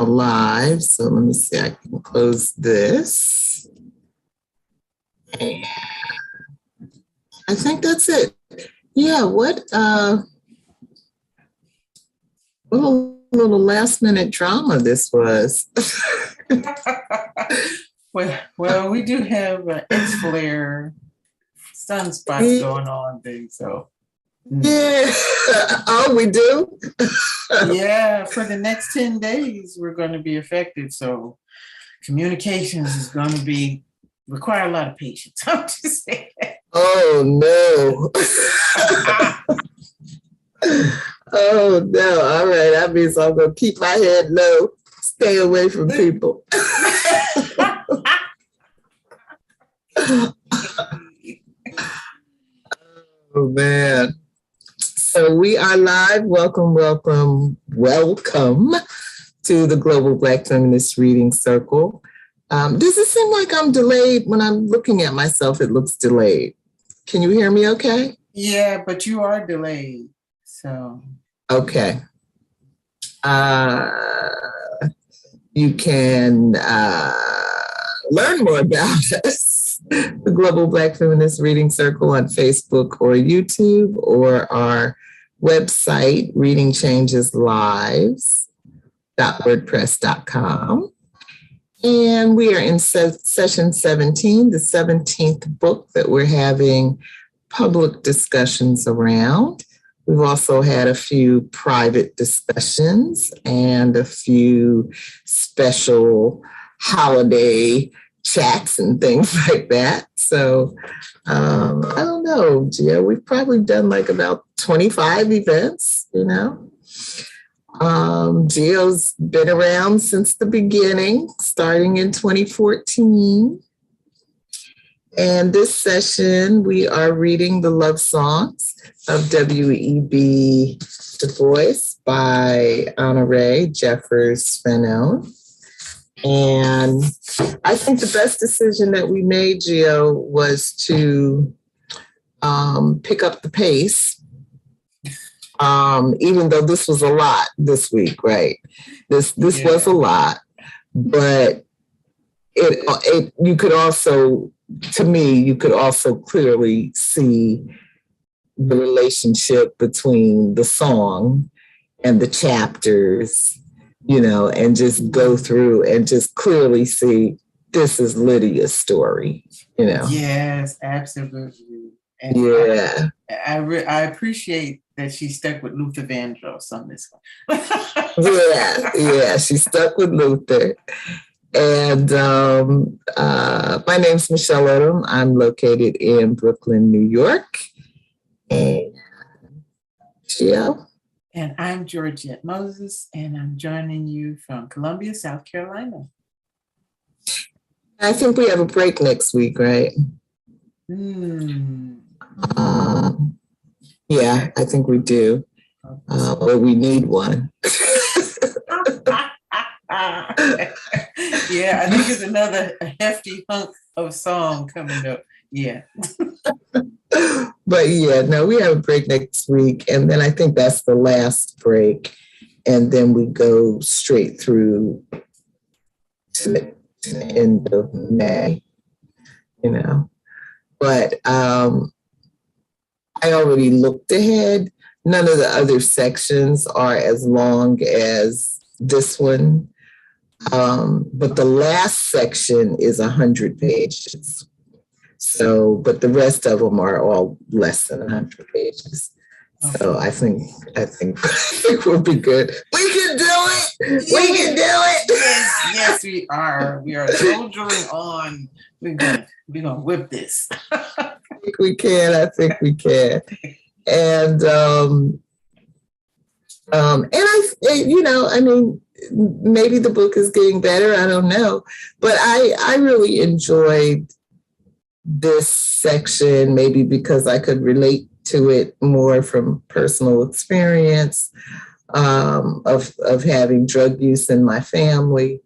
alive. So let me see, I can close this. And I think that's it. Yeah, what a little last minute drama this was. well, we do have X-flare sunspots going on thing, so. Yeah. Oh, we do? Yeah, for the next 10 days, we're going to be affected. So communications is going to require a lot of patience. I'm just saying. Oh, no. Oh, no. All right. That means I'm going to keep my head low, stay away from people. Oh, man. So we are live. Welcome to the Global Black Feminist Reading Circle. Does it seem like I'm delayed? When I'm looking at myself, it looks delayed. Can you hear me okay? Yeah, but you are delayed. So. Okay. You can learn more about us, the Global Black Feminist Reading Circle, on Facebook or YouTube, or our website, readingchangeslives.wordpress.com. And we are in session 17, the 17th book that we're having public discussions around. We've also had a few private discussions and a few special holiday chats and things like that. So I don't know, Gio, we've probably done like about 25 events, you know. Gio's been around since the beginning, starting in 2014. And this session, we are reading the Love Songs of W.E.B. Du Bois by Honorée Fanonne Jeffers. And I think the best decision that we made, Gio, was to pick up the pace, even though this was a lot this week, right? This was a lot, but you could also, to me, you could also clearly see the relationship between the song and the chapters, you know, and just go through and just clearly see this is Lydia's story, you know. Yes, absolutely. And yeah. I appreciate that she stuck with Luther Vandross on this one. Yeah, she stuck with Luther. And my name's Michelle Odom. I'm located in Brooklyn, New York. And Gio? And I'm Georgette Moses, and I'm joining you from Columbia, South Carolina. I think we have a break next week, right? Yeah, I think we do. But we need one. Yeah, I think it's another hefty hunk of song coming up. Yeah. But yeah, no, we have a break next week. And then I think that's the last break. And then we go straight through to the end of May, you know. But I already looked ahead. None of the other sections are as long as this one. But the last section is 100 pages. So, but the rest of them are all less than 100 pages. So I think we'll be good. We can do it. We can do it. Yes, we are. We are soldiering on. We're gonna whip this. I think we can. And I mean, maybe the book is getting better. I don't know, but I really enjoyed this section, maybe because I could relate to it more from personal experience of having drug use in my family.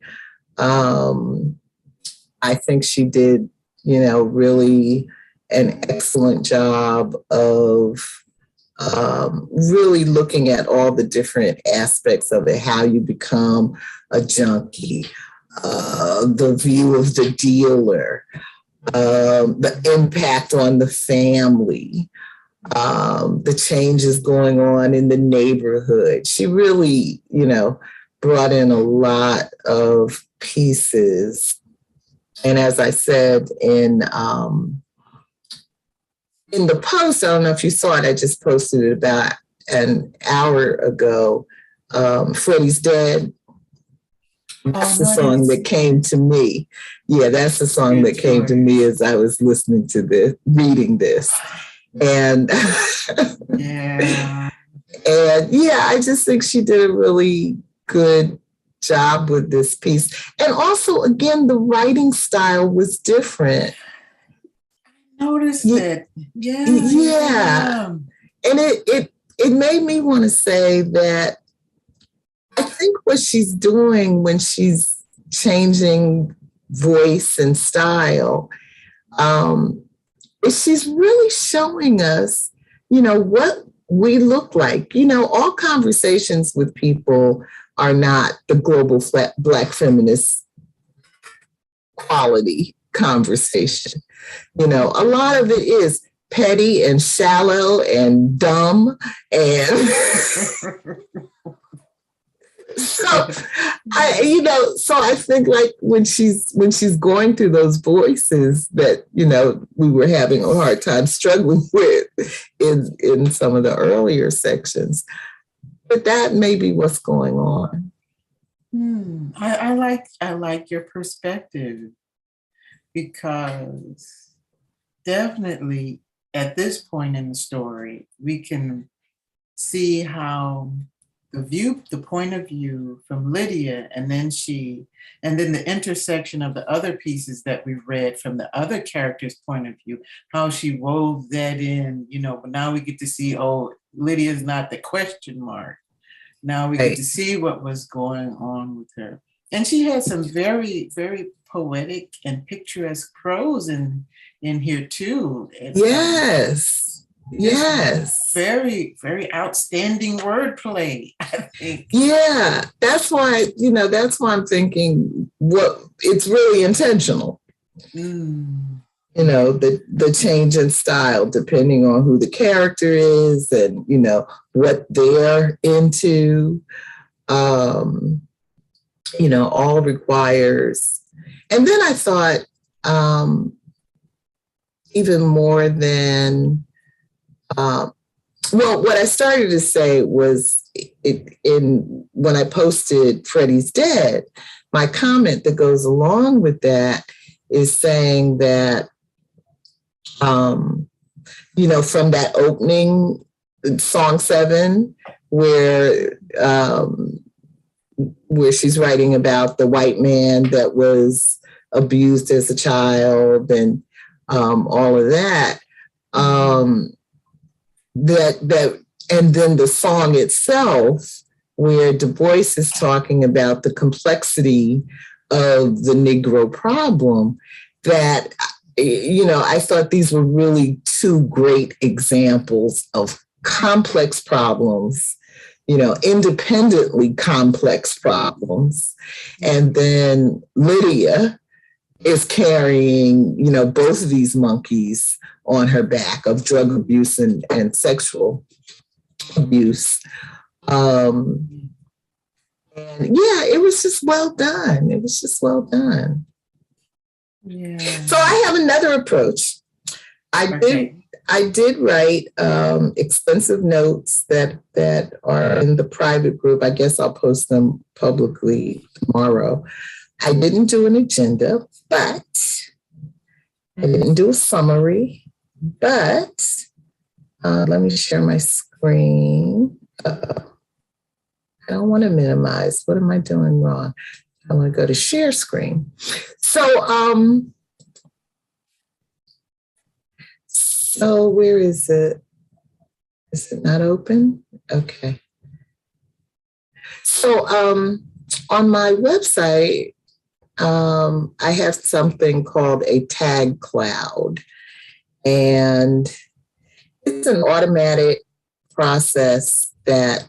I think she did, really an excellent job of really looking at all the different aspects of it, how you become a junkie, the view of the dealer, the impact on the family, the changes going on in the neighborhood. She really, brought in a lot of pieces. And as I said in the post, I don't know if you saw it, I just posted it about an hour ago. Freddie's Dead. That's the song that came to me. Yeah, that's the song that came to me as I was listening to this, reading this. And yeah. And I just think she did a really good job with this piece. And also, again, the writing style was different. I noticed that. Yeah. Yeah. And it made me want to say that I think what she's doing when she's changing voice and style is she's really showing us, what we look like. All conversations with people are not the global Black feminist quality conversation. A lot of it is petty and shallow and dumb and so I think like when she's going through those voices that, we were having a hard time struggling with in some of the earlier sections, but that may be what's going on. I like your perspective, because definitely at this point in the story, we can see how the point of view from Lydia, and then the intersection of the other pieces that we've read from the other characters' point of view, how she wove that in, but now we get to see, Lydia's not the question mark. Now we get to see what was going on with her. And she had some very, very poetic and picturesque prose in here too. Yes. Yes. Very, very outstanding wordplay, I think. Yeah, that's why I'm thinking it's really intentional. The change in style, depending on who the character is and, what they're into, all requires. And then I thought, even more than, what I started to say was when I posted Freddie's Dead, my comment that goes along with that is saying that, from that opening Song VII, where she's writing about the white man that was abused as a child and all of that, and then the song itself, where Du Bois is talking about the complexity of the Negro problem, that, I thought these were really two great examples of complex problems, independently complex problems. And then Lydia is carrying, both of these monkeys on her back of drug abuse and sexual abuse. And it was just well done. Yeah. So I have another approach. I did write extensive notes that are in the private group. I guess I'll post them publicly tomorrow. I didn't do an agenda, but I didn't do a summary. But let me share my screen. I don't want to minimize. What am I doing wrong? I want to go to share screen. So where is it? Is it not open? Okay. So on my website, I have something called a tag cloud. And it's an automatic process that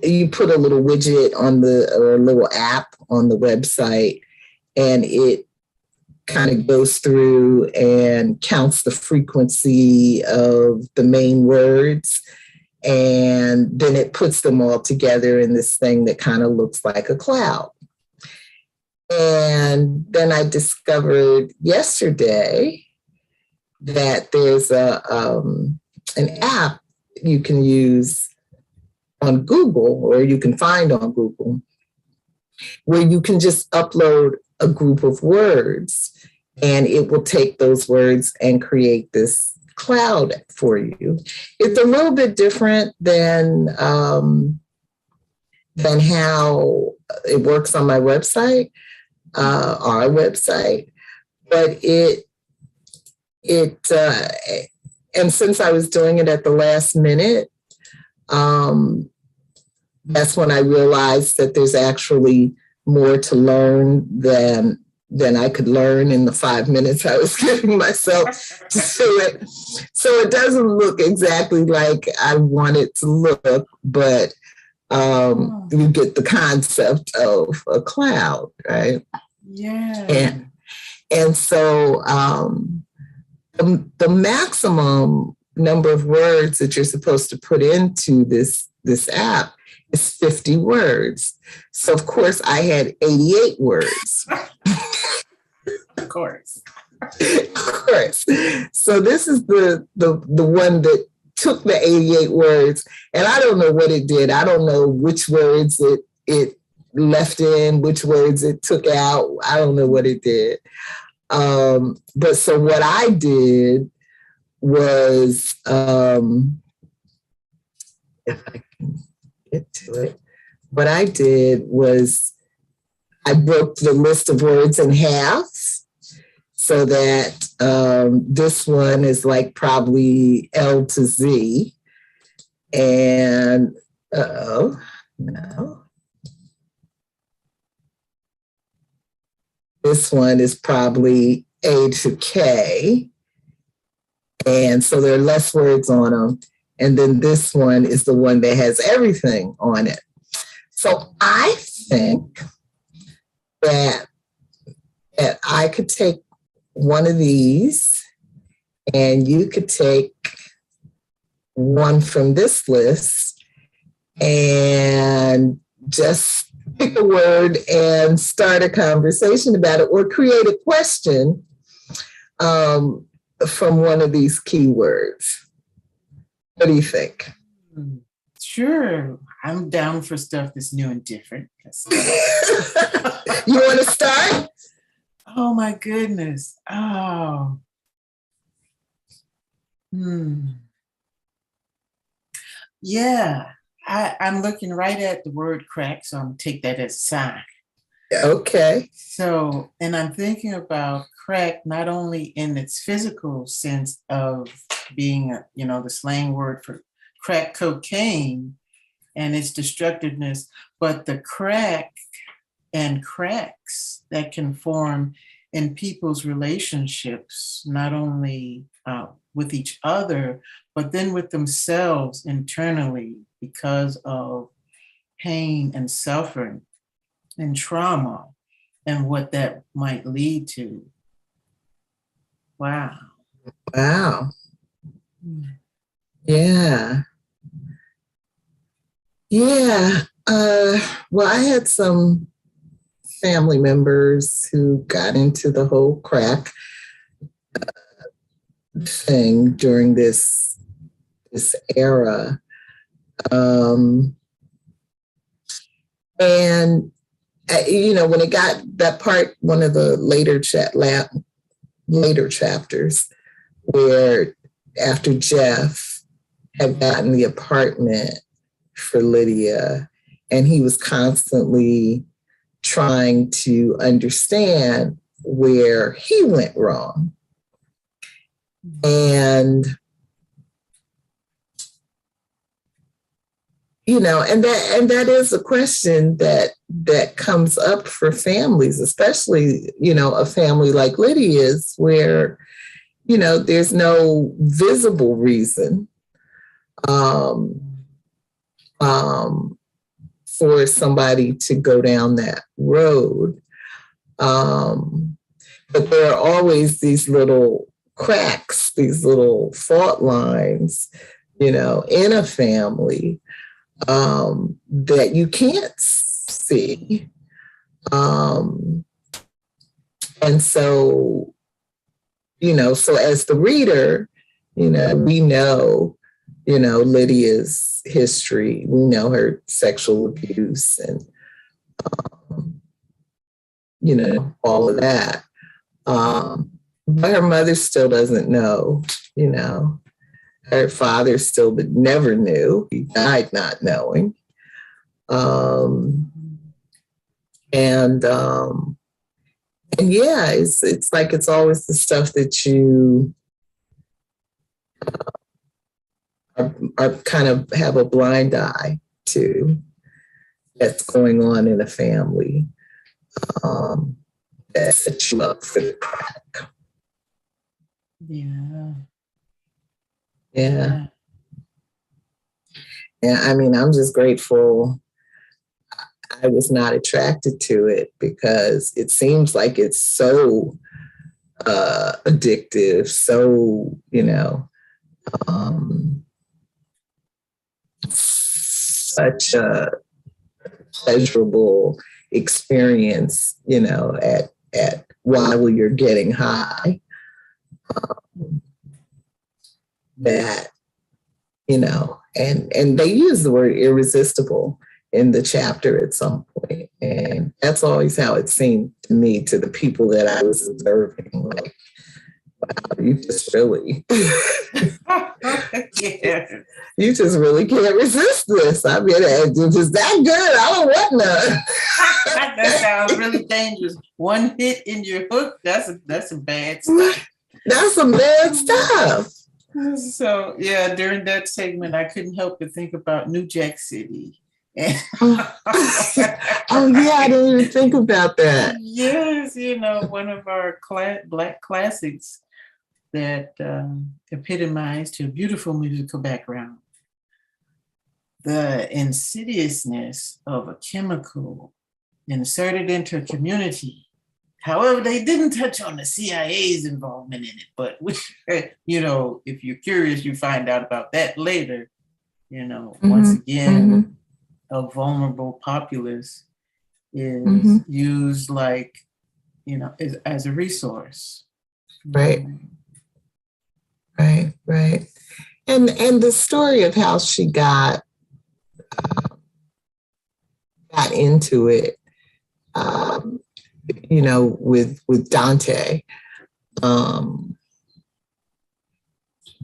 you put a little widget on or a little app on the website, and it kind of goes through and counts the frequency of the main words. And then it puts them all together in this thing that kind of looks like a cloud. And then I discovered yesterday that there's an app you can use on Google, or you can find on Google, where you can just upload a group of words, and it will take those words and create this cloud for you. It's a little bit different than how it works on my website, our website, but and since I was doing it at the last minute, that's when I realized that there's actually more to learn than I could learn in the 5 minutes I was giving myself to do it. So it doesn't look exactly like I want it to look, but you get the concept of a cloud, right? Yeah. And so the maximum number of words that you're supposed to put into this app is 50 words. So of course I had 88 words. Of course. Of course. So this is the one that took the 88 words, and I don't know what it did. I don't know which words it left in, which words it took out. I don't know what it did. But so what I did was, if I can get to it, what I did was I broke the list of words in half, so that this one is like probably L to Z. And no. This one is probably A to K. And so there are less words on them. And then this one is the one that has everything on it. So I think that I could take one of these, and you could take one from this list and just pick a word and start a conversation about it, or create a question from one of these keywords. What do you think? Sure. I'm down for stuff that's new and different. You want to start? Oh my goodness. Oh. Yeah. I'm looking right at the word crack, so I'm going to take that as a sign. Okay. So, and I'm thinking about crack not only in its physical sense of being, the slang word for crack cocaine and its destructiveness, but the crack and cracks that can form in people's relationships, not only with each other, but then with themselves internally because of pain and suffering and trauma and what that might lead to. Wow. Wow. Yeah. Yeah. Well, I had some family members who got into the whole crack thing during this era. And, when it got that part, one of the later chapters, where after Jeff had gotten the apartment for Lydia, and he was constantly trying to understand where he went wrong. And, and that is a question that comes up for families, especially, a family like Lydia's, where, there's no visible reason um, for somebody to go down that road. But there are always these little cracks, these little fault lines, in a family that you can't see. And so, so as the reader, we know, Lydia's history, we know her sexual abuse and, all of that. But her mother still doesn't know, her father still never knew. He died not knowing. And yeah, it's like it's always the stuff that you are kind of have a blind eye to that's going on in a family that sets you up for the crack. Yeah. Yeah. Yeah, I mean, I'm just grateful I was not attracted to it because it seems like it's so addictive, so, such a pleasurable experience, at while you're getting high. That, and they use the word irresistible in the chapter at some point. And that's always how it seemed to me, to the people that I was observing, like, wow, you just really, Yeah. you just really can't resist this. I mean, it's just that good. I don't want none. That sounds really dangerous. One hit in your hook, that's a bad stuff. That's some bad stuff. So yeah, during that segment, I couldn't help but think about New Jack City. Oh yeah, I didn't even think about that. Yes, one of our Black classics that epitomized her beautiful musical background. The insidiousness of a chemical inserted into a community. However, they didn't touch on the CIA's involvement in it, but if you're curious, you find out about that later. Once again, a vulnerable populace is used like, as a resource. Right. Right. And the story of how she got into it, with Dante,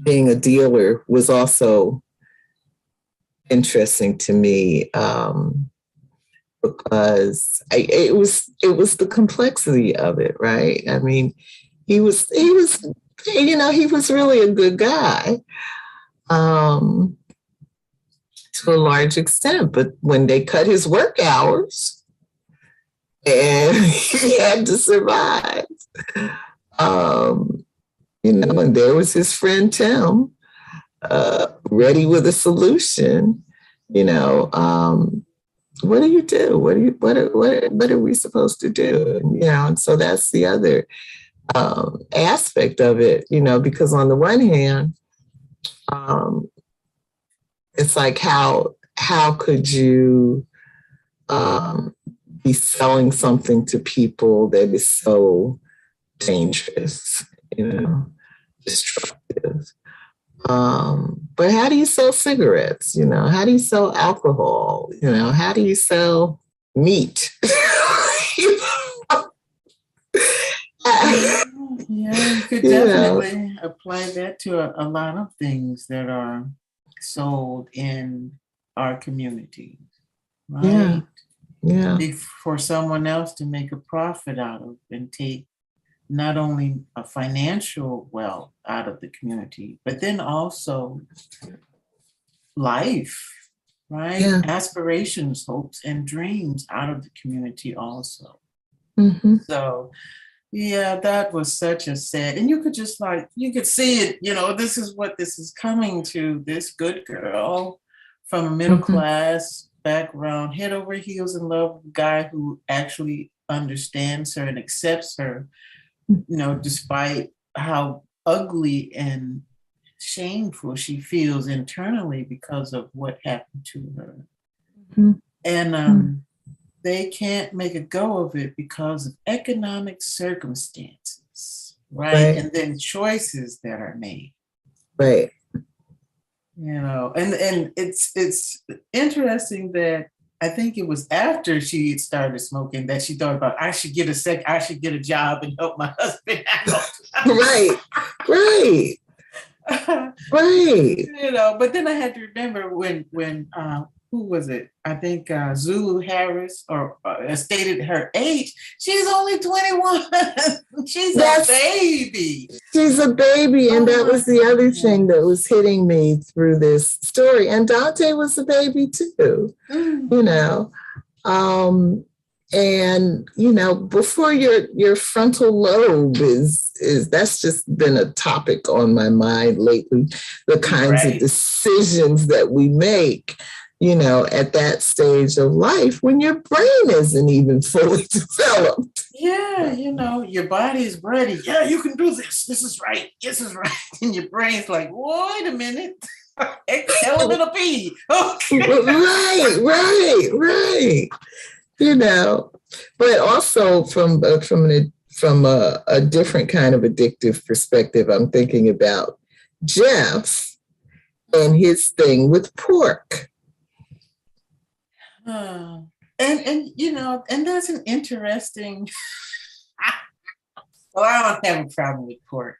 being a dealer was also interesting to me, because it was the complexity of it, right? I mean, he was really a good guy, to a large extent, but when they cut his work hours and he had to survive, and there was his friend Tim, ready with a solution. What do you do? What are we supposed to do? And so that's the other aspect of it, because on the one hand, it's like how could you be selling something to people that is so dangerous, destructive? But how do you sell cigarettes? How do you sell alcohol? How do you sell meat? Yeah, you could definitely apply that to a lot of things that are sold in our communities, right? Yeah. For someone else to make a profit out of and take not only a financial wealth out of the community, but then also life, right? Yeah. Aspirations, hopes, and dreams out of the community also. So, Yeah, that was such a sad, and you could just like, you could see it, this is what this is coming to, this good girl from a middle Mhm. class background, head over heels in love with a guy who actually understands her and accepts her, despite how ugly and shameful she feels internally because of what happened to her. Mhm. And Mhm. they can't make a go of it because of economic circumstances, right? Right, And then choices that are made, right. and it's interesting that I think it was after she had started smoking that she thought about, I should get a job and help my husband out. Right, right, right. But then I had to remember when who was it? I think Zulu Harris or stated her age. She's only 21. She's a That's baby. She's a baby, and Oh that my was the other thing that goodness. was hitting me through this story. And Dante was a baby too, Mm. you know. And before your frontal lobe is that's just been a topic on my mind lately. The kinds of Right. decisions that we make, at that stage of life when your brain isn't even fully developed. Yeah, your body's ready. Yeah, you can do this. This is right. This is right. And your brain's like, wait a minute. Exhale a pee. Okay. Right. But also from a different kind of addictive perspective, I'm thinking about Jeff and his thing with pork. And that's an interesting. Well, I don't have a problem with pork.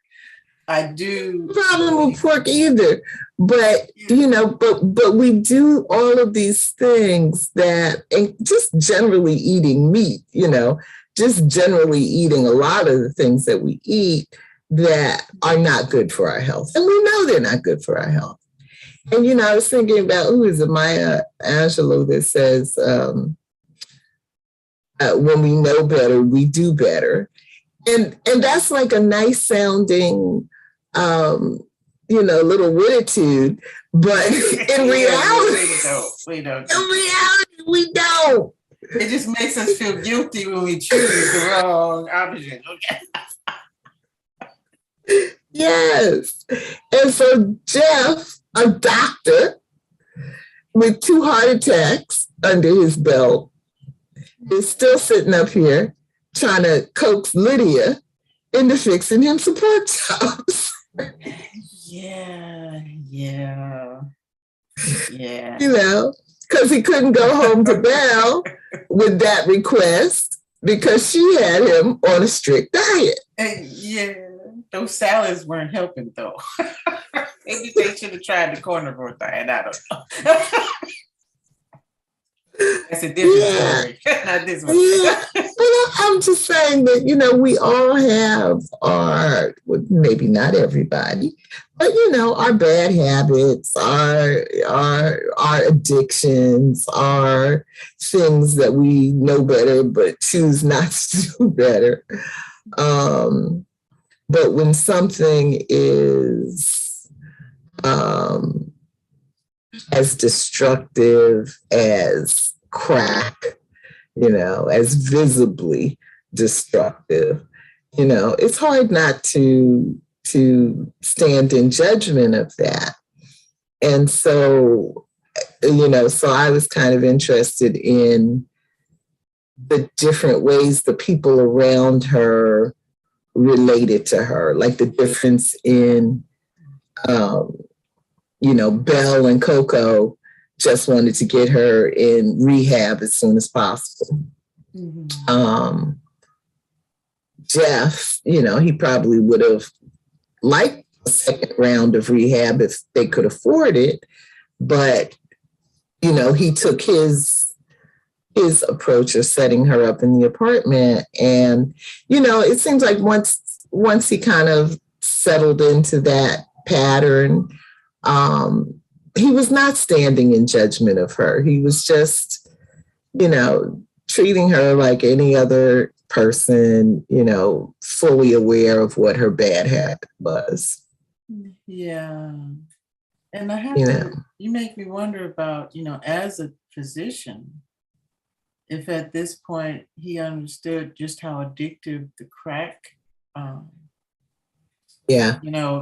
I do. Problem with pork either, but but we do all of these things that, and just generally eating meat, just generally eating a lot of the things that we eat that are not good for our health, and we know they're not good for our health. And I was thinking about, who is it, Maya Angelou, that says, when we know better, we do better. And that's like a nice sounding, little wititude, but in reality, we don't. in reality, we don't. It just makes us feel guilty when we choose the wrong option. Okay. Yes. And so Jeff, a doctor with 2 heart attacks under his belt, is still sitting up here trying to coax Lydia into fixing him some pork chops. Yeah. Because he couldn't go home to Belle with that request because she had him on a strict diet. Yeah, those salads weren't helping though. Maybe they should have tried the carnivore diet. I don't know. That's a different story. Not this one. Yeah. But I'm just saying that, we all have well, maybe not everybody, but our bad habits, our addictions, our things that we know better but choose not to do better. But when something is as destructive as crack, as visibly destructive, it's hard not to stand in judgment of that. And so, so I was kind of interested in the different ways the people around her related to her, like the difference in, Belle and Coco just wanted to get her in rehab as soon as possible. Mm-hmm. Jeff, he probably would have liked a second round of rehab if they could afford it, but he took his approach of setting her up in the apartment, and it seems like once he kind of settled into that pattern, he was not standing in judgment of her. He was just, treating her like any other person, fully aware of what her bad habit was. Yeah. And you make me wonder about, as a physician, if at this point he understood just how addictive the crack,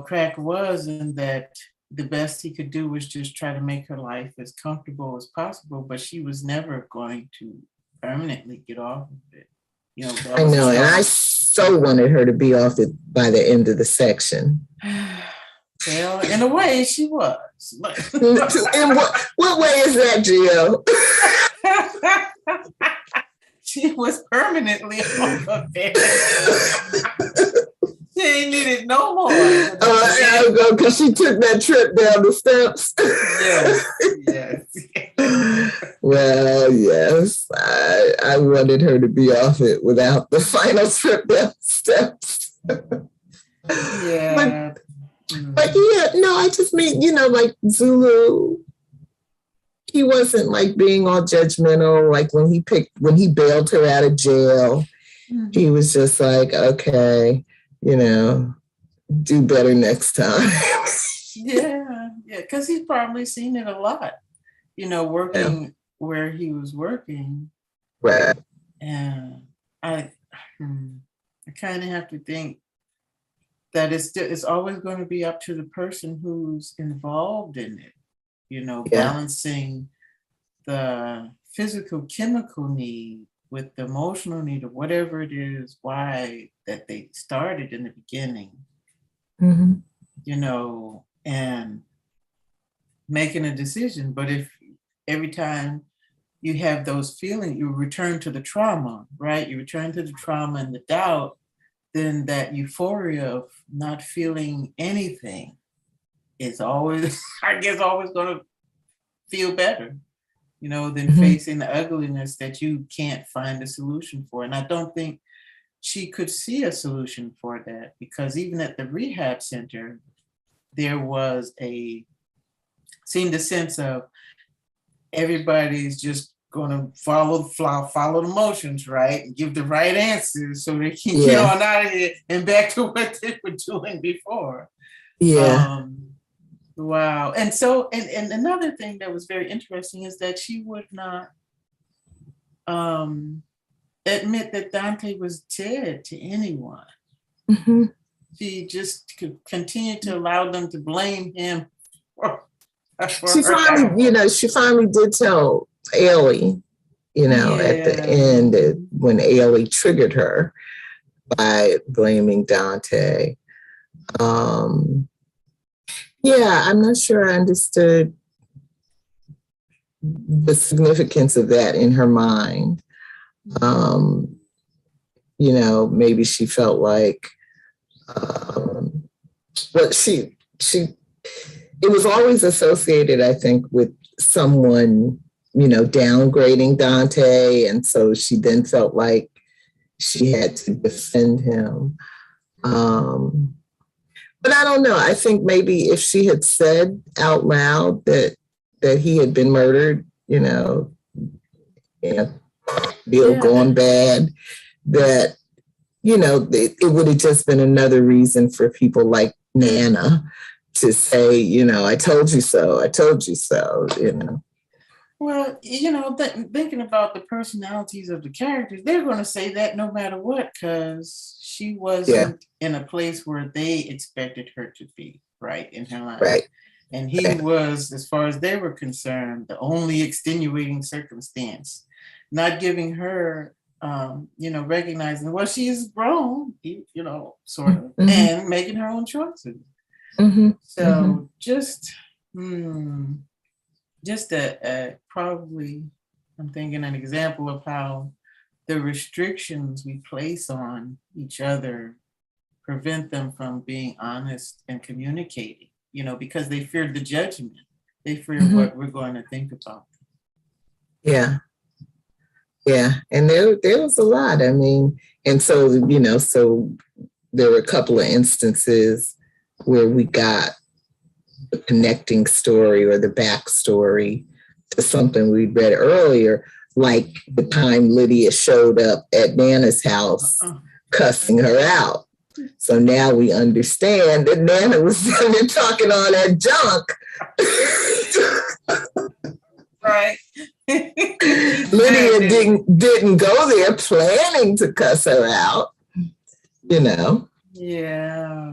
crack was, and that the best he could do was just try to make her life as comfortable as possible, but she was never going to permanently get off of it. I know, and I so wanted her to be off it by the end of the section. Well, in a way, she was. In what way is that, Gio? She was permanently off of it. She ain't needed no more. Because she took that trip down the steps. Yes. Well, yes. I wanted her to be off it without the final trip down the steps. Yeah. But I just mean, like Zulu, he wasn't like being all judgmental. Like when he bailed her out of jail, he was just like, okay, do better next time. Yeah, because he's probably seen it a lot, working where he was working. Right. And I kind of have to think that it's always going to be up to the person who's involved in it, balancing the physical chemical need with the emotional need of whatever it is, why that they started in the beginning, and making a decision. But if every time you have those feelings, you return to the trauma, right? You return to the trauma and the doubt, then that euphoria of not feeling anything is always, always going to feel better, than facing the ugliness that you can't find a solution for. And I don't think she could see a solution for that, because even at the rehab center, there was seemed a sense of everybody's just going to follow the motions, right? And give the right answers so they can get on out of here and back to what they were doing before. Yeah. Wow. And so, and another thing that was very interesting is that she would not admit that Dante was dead to anyone. She just could continue to allow them to blame him. She finally did tell Ailey, at the end, when Ailey triggered her by blaming Dante. I'm not sure I understood the significance of that in her mind. Maybe she felt like, it was always associated, I think, with someone, downgrading Dante. And so she then felt like she had to defend him. But I don't know. I think maybe if she had said out loud that he had been murdered, deal going bad, that, it would have just been another reason for people like Nana to say, I told you so, Well, thinking about the personalities of the characters, they're going to say that no matter what, because she wasn't in a place where they expected her to be, right, in her life. Right. And he was, as far as they were concerned, the only extenuating circumstance, not giving her, recognizing, well, she's grown, sort of, and making her own choices. So just probably, I'm thinking an example of how the restrictions we place on each other prevent them from being honest and communicating, because they fear the judgment. They fear what we're going to think about them. Yeah. Yeah. And there was a lot. I mean, and so, so there were a couple of instances where we got the connecting story or the backstory to something we'd read earlier. like the time Lydia showed up at Nana's house cussing her out. So now we understand that Nana was sitting there talking all that junk. Right. Lydia didn't go there planning to cuss her out, you know. Yeah.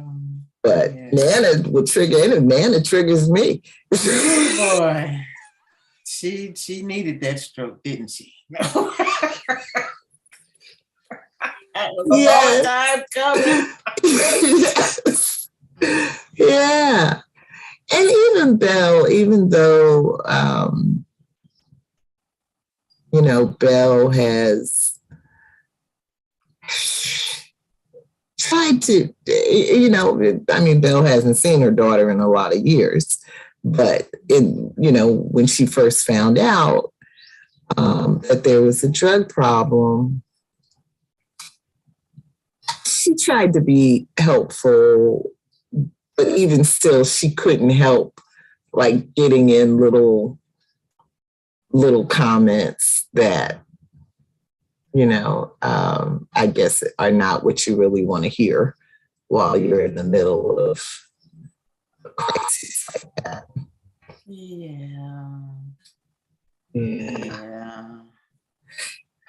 But Nana would trigger, and Nana triggers me. Oh boy. She needed that stroke, didn't she? That was a long time coming. Yes. Yeah. And even though you know, Belle has tried to, you know, I mean, Belle hasn't seen her daughter in a lot of years, but you know, when she first found out that there was a drug problem, she tried to be helpful, but even still, she couldn't help like getting in little comments that, you know, I guess are not what you really want to hear while you're in the middle of a crisis like that. Yeah.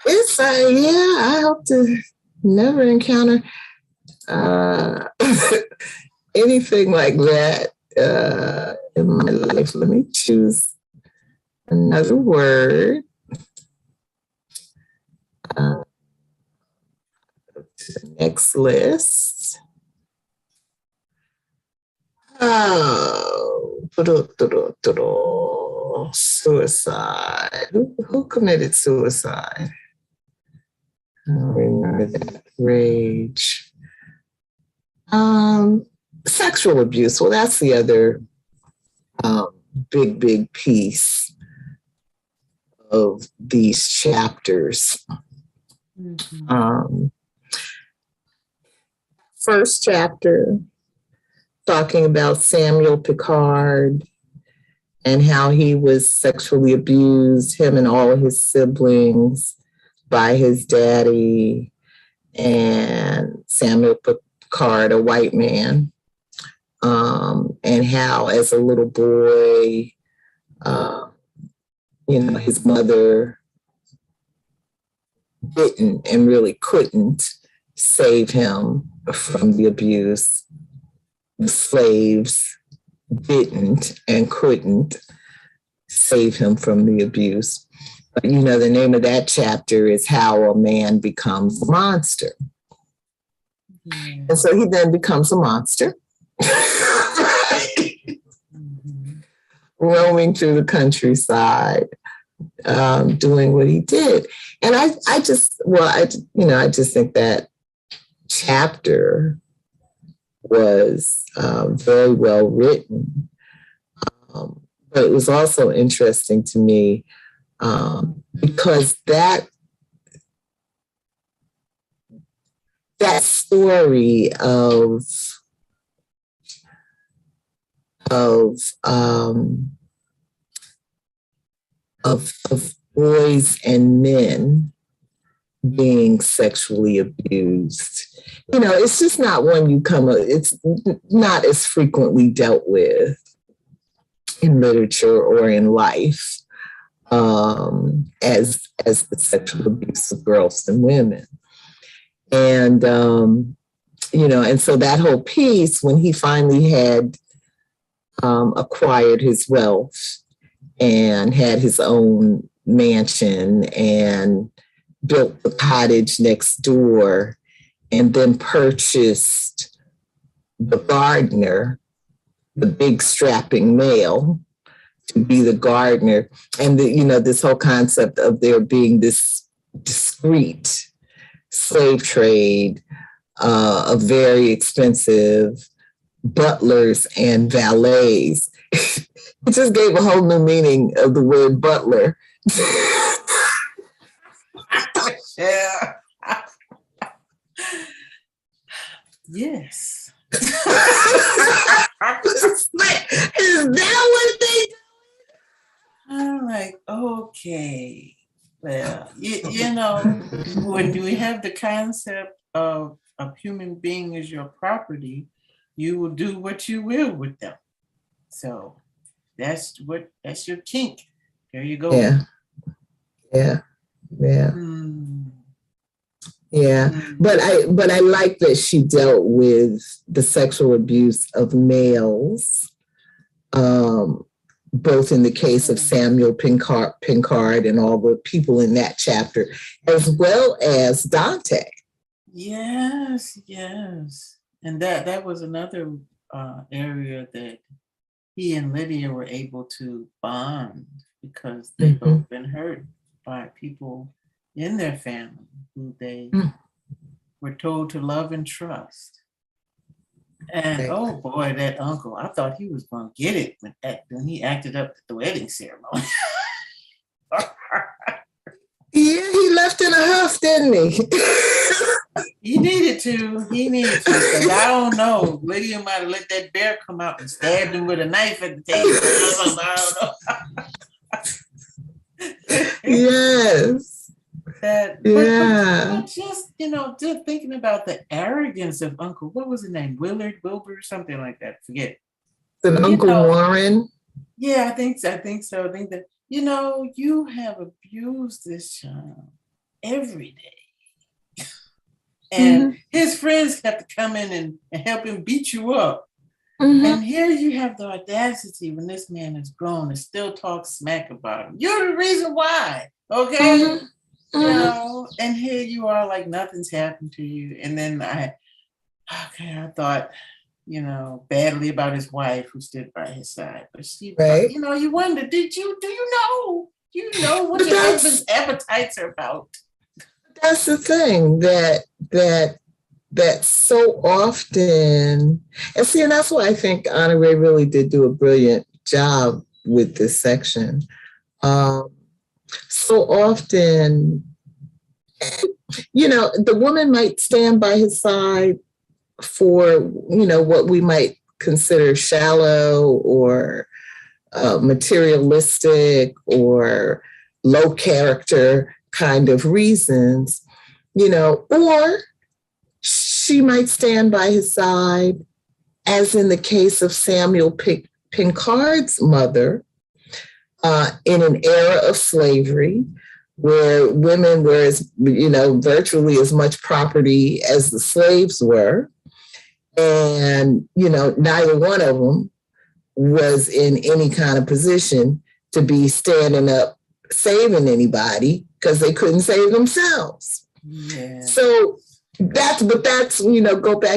It's I hope to never encounter anything like that in my life. Let me choose another word. To the next list. Suicide. Who committed suicide? I don't remember that. Rage. Sexual abuse. Well, that's the other big piece of these chapters. First chapter, talking about Samuel Picard and how he was sexually abused, him and all of his siblings, by his daddy, and Samuel Picard, a white man, and how as a little boy, you know, his mother didn't and really couldn't save him from the abuse. The slaves didn't and couldn't save him from the abuse. But, you know, the name of that chapter is How a Man Becomes a Monster. And so he then becomes a monster, roaming through the countryside, doing what he did. And I just think that chapter was very well written. But it was also interesting to me because that story of boys and men being sexually abused, you know, it's just not one it's not as frequently dealt with in literature or in life as the sexual abuse of girls and women. And, you know, and so that whole piece, when he finally had acquired his wealth and had his own mansion and built the cottage next door and then purchased the gardener, the big strapping male, to be the gardener. And, you know, this whole concept of there being this discreet slave trade of very expensive butlers and valets. It just gave a whole new meaning of the word butler. Yeah. Yes. Is that what they do? I'm like, okay, well, when we have the concept of a human being as your property, you will do what you will with them. So that's your kink. There you go. Yeah. But I like that she dealt with the sexual abuse of males, both in the case of Samuel Pinkard and all the people in that chapter, as well as Dante. Yes. And that was another area that he and Lydia were able to bond, because they both been hurt by people in their family who they were told to love and trust. And oh boy, that uncle, I thought he was going to get it when he acted up at the wedding ceremony. Yeah, he left in a huff, didn't he? He needed to. Because I don't know. Lydia might have let that bear come out and stabbed him with a knife at the table. I don't know. Yes. But just thinking about the arrogance of Uncle, what was his name? Wilbur, something like that. Forget. Uncle Warren. Yeah, I think so. I think that, you have abused this child every day. And his friends have to come in and help him beat you up. And here you have the audacity, when this man is grown, to still talk smack about him. You're the reason why, okay? And here you are like nothing's happened to you. And then I thought, badly about his wife who stood by his side. But she, you wonder, do you know what your husband's appetites are about? That's the thing that so often, and that's why I think Honorée really did do a brilliant job with this section. So often, the woman might stand by his side for, what we might consider shallow or materialistic or low character kind of reasons, or she might stand by his side, as in the case of Samuel Pinkard's mother, in an era of slavery, where women were, virtually as much property as the slaves were. And, neither one of them was in any kind of position to be standing up, saving anybody, because they couldn't save themselves. Yeah. So that's, go back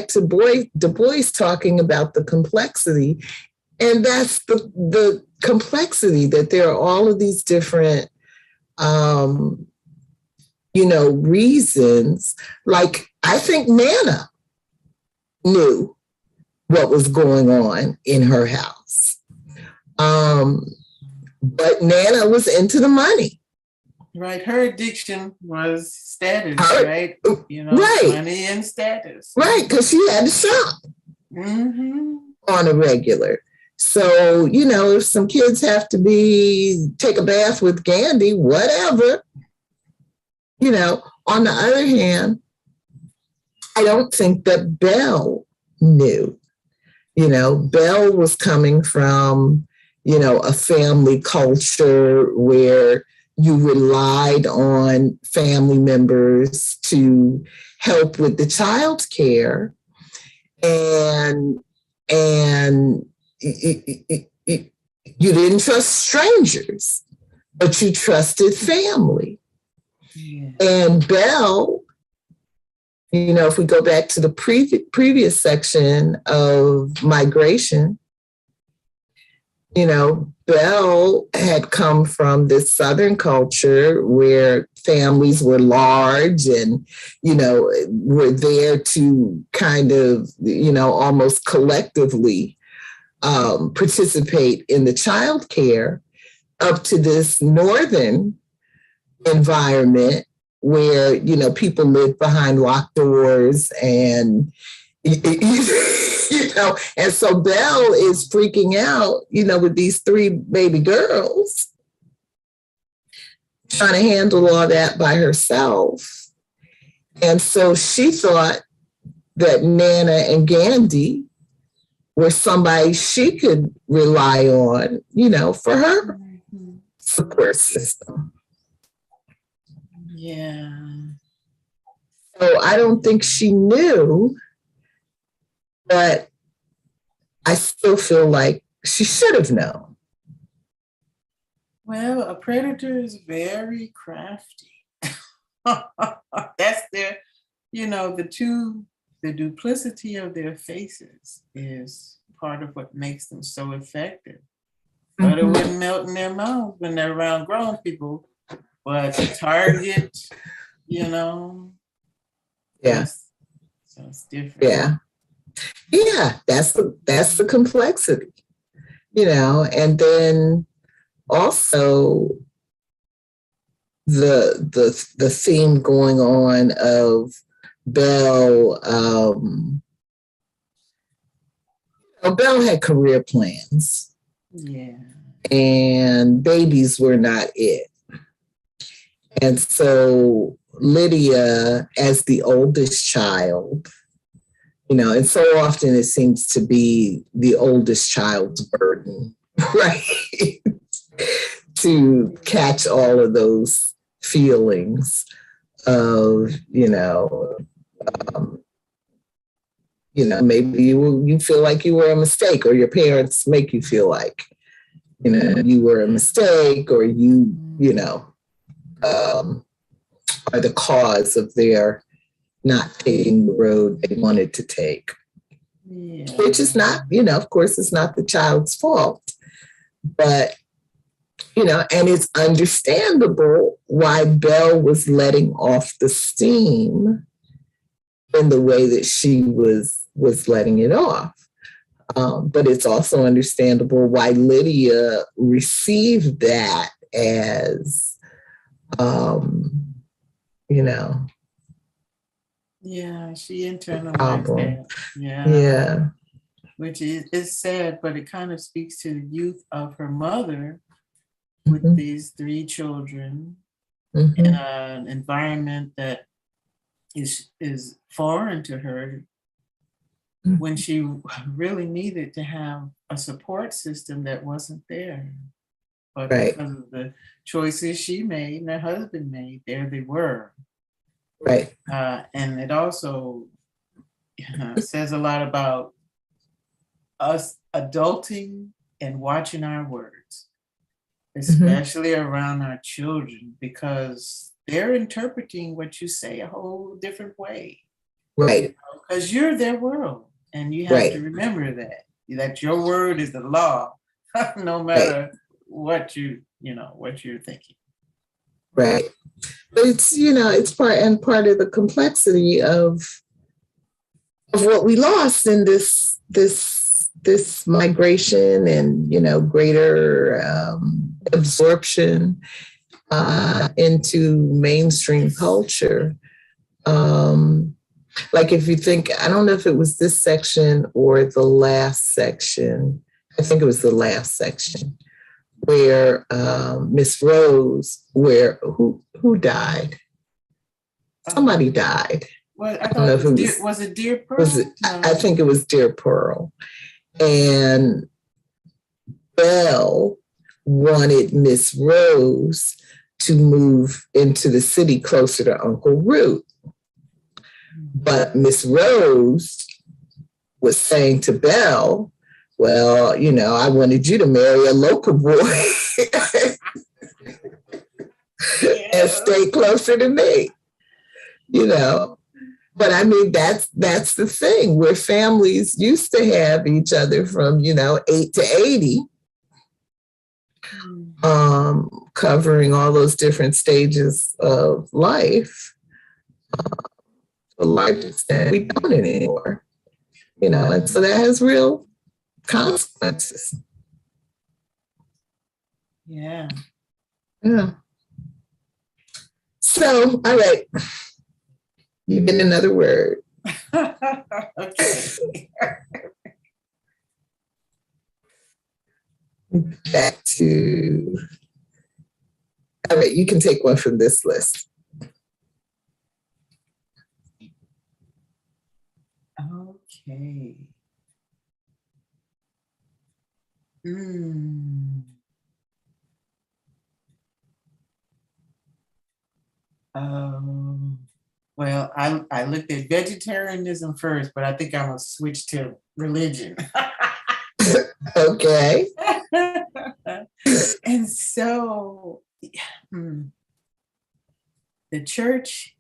to Du Bois talking about the complexity. And that's the complexity, that there are all of these different, reasons. Like, I think Nana knew what was going on in her house. But Nana was into the money. Right. Her addiction was status, right? Money and status. Right, because she had to shop on a regular. So, if some kids have to take a bath with Gandhi, whatever. On the other hand, I don't think that Belle knew. Belle was coming from, a family culture where you relied on family members to help with the child care. And you didn't trust strangers, but you trusted family. Yeah. And Belle, if we go back to the previous section of migration, Belle had come from this Southern culture where families were large and, were there to kind of, almost collectively participate in the child care, up to this Northern environment where, people live behind locked doors and, and so Belle is freaking out, with these 3 baby girls. trying to handle all that by herself. And so she thought that Nana and Gandhi were somebody she could rely on, for her support system. Yeah. So I don't think she knew, but I still feel like she should have known. Well, a predator is very crafty. That's their, the duplicity of their faces is part of what makes them so effective. But it wouldn't melt in their mouths when they're around grown people. But the target, Yeah. So it's different. Yeah. Yeah, that's the complexity, and then also the theme going on of Belle. Belle had career plans. Yeah. And babies were not it. And so Lydia, as the oldest child, and so often it seems to be the oldest child's burden, right? To catch all of those feelings of, maybe you feel like you were a mistake, or your parents make you feel like, you were a mistake, or are the cause of their not taking the road they wanted to take. Yeah. Which is not, of course, it's not the child's fault. But, and it's understandable why Belle was letting off the steam in the way that she was letting it off. But it's also understandable why Lydia received that as, Yeah, she internalized that. Yeah. Which is sad, but it kind of speaks to the youth of her mother with these 3 children in an environment that is foreign to her, when she really needed to have a support system that wasn't there. But because of the choices she made and her husband made, there they were. Right. And it also says a lot about us adulting and watching our words, especially around our children, because they're interpreting what you say a whole different way. Right. Because you're their world, and you have to remember that your word is the law, no matter what what you're thinking. Right. But it's, it's part of the complexity of what we lost in this migration and, greater absorption into mainstream culture. Like if you think, I don't know if it was this section or the last section, I think it was the last section, where Miss Rose, who died? Somebody died. Well, I don't know if it was it Dear Pearl? I think it was Dear Pearl. And Belle wanted Miss Rose to move into the city closer to Uncle Root. But Miss Rose was saying to Belle, well, I wanted you to marry a local boy and stay closer to me, But I mean, that's the thing, where families used to have each other from, 8 to 80, covering all those different stages of life. To a large extent, we don't anymore, and so that has real consequences. Yeah. So, all right. You get another word. Okay. Back to All right, you can take one from this list. Okay. Well, I looked at vegetarianism first, but I think I'm gonna switch to religion. Okay. And so the church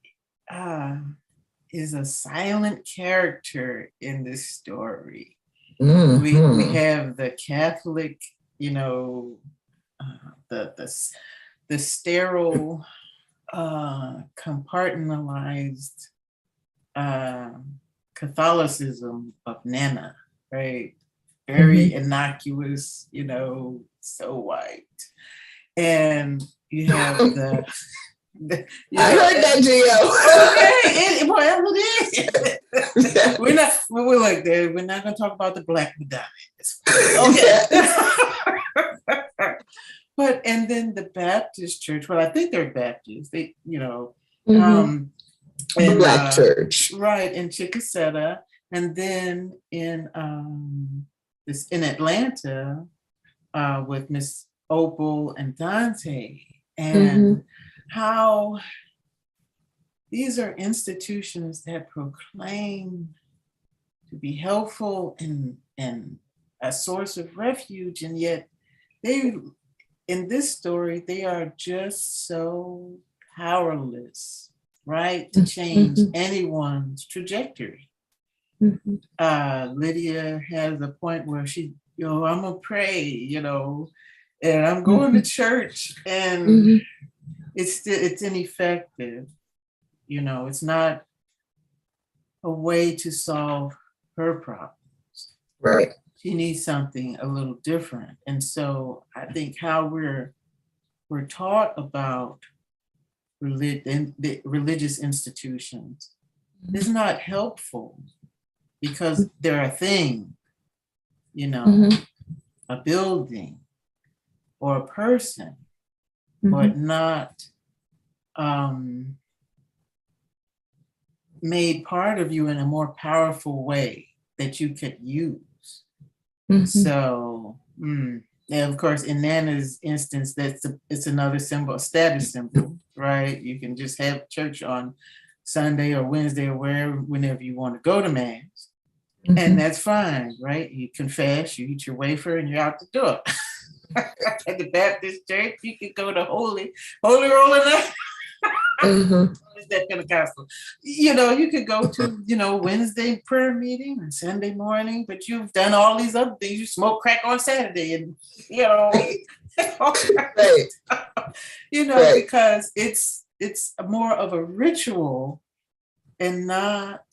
is a silent character in this story. Mm-hmm. We have the Catholic, the sterile, compartmentalized Catholicism of Nana, right? Very innocuous, so white. And you have I heard that, Gio. Okay, well, it is. We're like, we're not going to talk about the Black Madonna. Okay. But, and then the Baptist church, well, I think they're Baptists, they, the Black church. Right, in Chickasetta. And then in Atlanta with Miss Opal and Dante. And how these are institutions that proclaim to be helpful and a source of refuge, and yet in this story, they are just so powerless, right, to change anyone's trajectory. Lydia has a point where she, I'm gonna pray, and I'm going to church, and it's ineffective. It's not a way to solve her problems. Right. She needs something a little different. And so I think how we're taught about the religious institutions is not helpful, because they're a thing, a building or a person, but not made part of you in a more powerful way that you could use. So, and of course, in Nana's instance, it's another symbol, a status symbol, right? You can just have church on Sunday or Wednesday or whenever you want to go to Mass. And that's fine, right? You confess, you eat your wafer, and you're out the door. At the Baptist church, you could go to Holy Roller Night. Is that Pentecostal? You could go to, Wednesday prayer meeting and Sunday morning, but you've done all these other things. You smoke crack on Saturday, and right. Because it's more of a ritual and not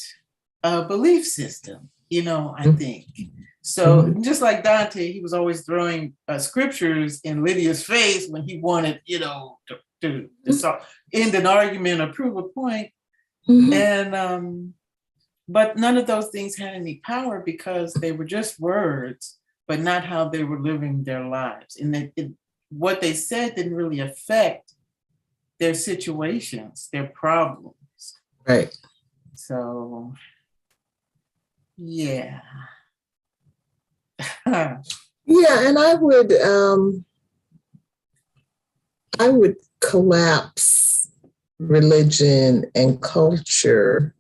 a belief system, I think. So just like Dante, he was always throwing scriptures in Lydia's face when he wanted, to end an argument or prove a point. And but none of those things had any power, because they were just words, but not how they were living their lives. And what they said didn't really affect their situations, their problems. Right. So, yeah. Yeah, and I would collapse religion and culture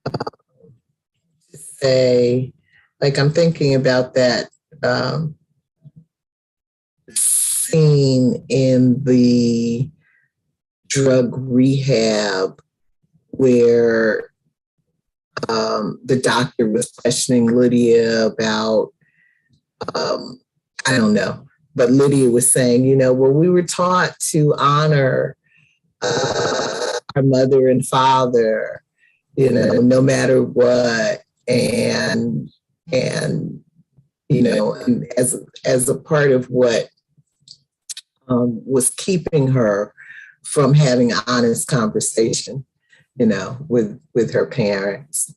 to say, like, I'm thinking about that scene in the drug rehab where the doctor was questioning Lydia about, I don't know, but Lydia was saying, well, we were taught to honor our mother and father, no matter what. And as a part of what was keeping her from having an honest conversation, with her parents,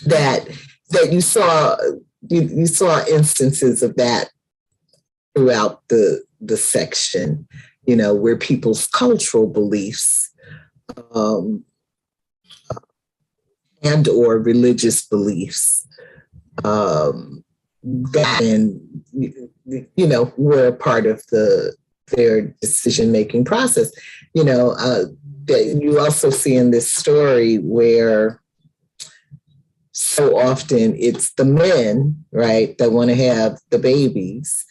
that you saw instances of that throughout the section, you know, where people's cultural beliefs and or religious beliefs that, you know, were a part of their decision-making process. You know, that you also see in this story where so often it's the men, right, that want to have the babies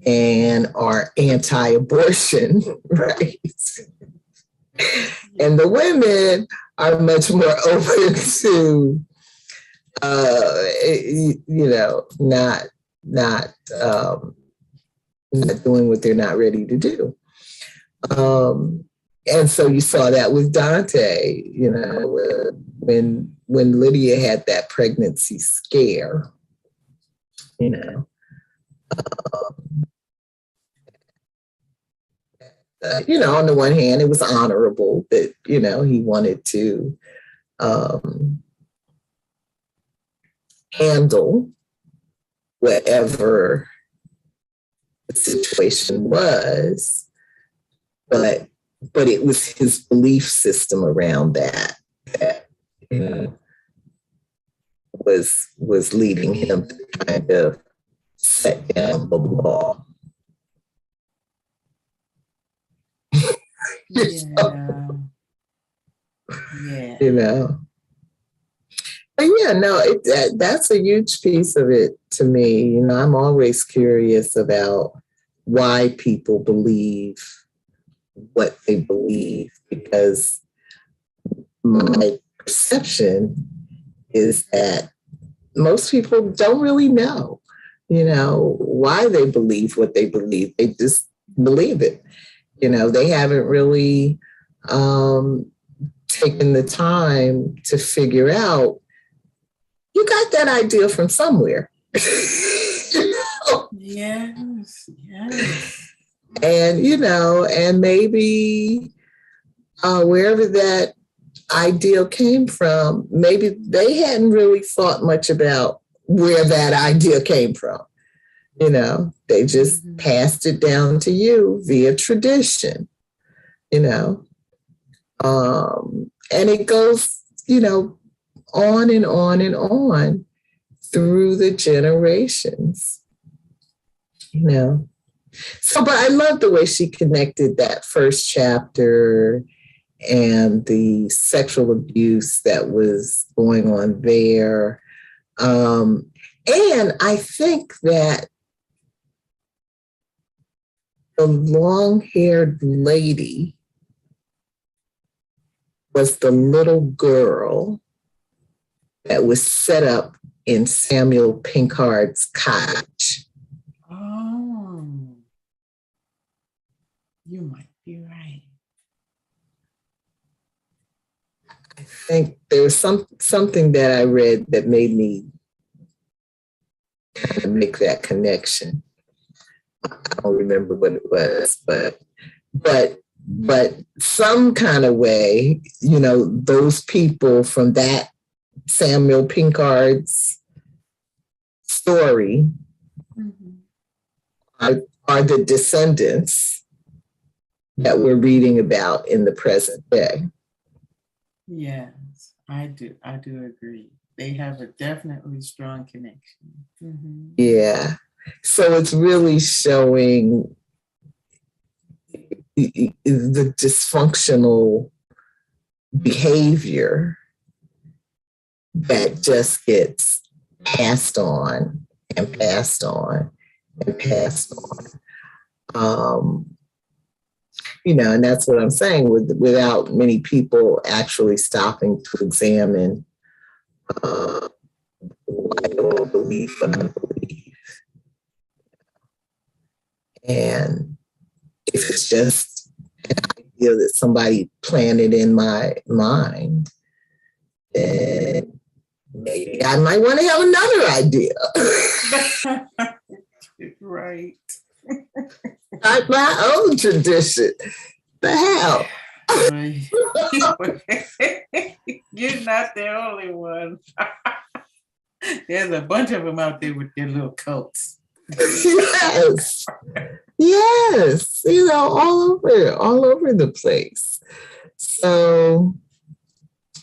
and are anti-abortion, right? And the women are much more open to, you know, not doing what they're not ready to do. And so you saw that with Dante, you know, when Lydia had that pregnancy scare, you know. You know, on the one hand, it was honorable that, you know, he wanted to handle whatever the situation was, but it was his belief system around that you know, was leading him to kind of set down the law. Yeah. You know. But yeah, no, that's a huge piece of it to me. You know, I'm always curious about why people believe what they believe, because my perception is that most people don't really know, you know, why they believe what they believe. They just believe it. You know, they haven't really taken the time to figure out, you got that idea from somewhere. You know? Yes, yes. And, you know, and maybe wherever that ideal came from, maybe they hadn't really thought much about where that idea came from. You know, they just passed it down to you via tradition, you know. And it goes, you know, on and on and on through the generations, you know. So, but I love the way she connected that first chapter and the sexual abuse that was going on there. And I think that the long-haired lady was the little girl that was set up in Samuel Pinkard's cottage. Oh, you might be right. I think there was something that I read that made me kind of make that connection. I don't remember what it was, but some kind of way, you know, those people from that Samuel Pinkard's story are the descendants that we're reading about in the present day. Yes, I do agree. They have a definitely strong connection. Mm-hmm. Yeah. So it's really showing the dysfunctional behavior that just gets passed on and passed on and passed on. You know, and that's what I'm saying, without many people actually stopping to examine why I don't believe what I believe. And if it's just an idea that somebody planted in my mind, then maybe I might want to have another idea. Right. Like my own tradition. The hell? You're not the only one. There's a bunch of them out there with their little cults. Yes. Yes. All over the place. So,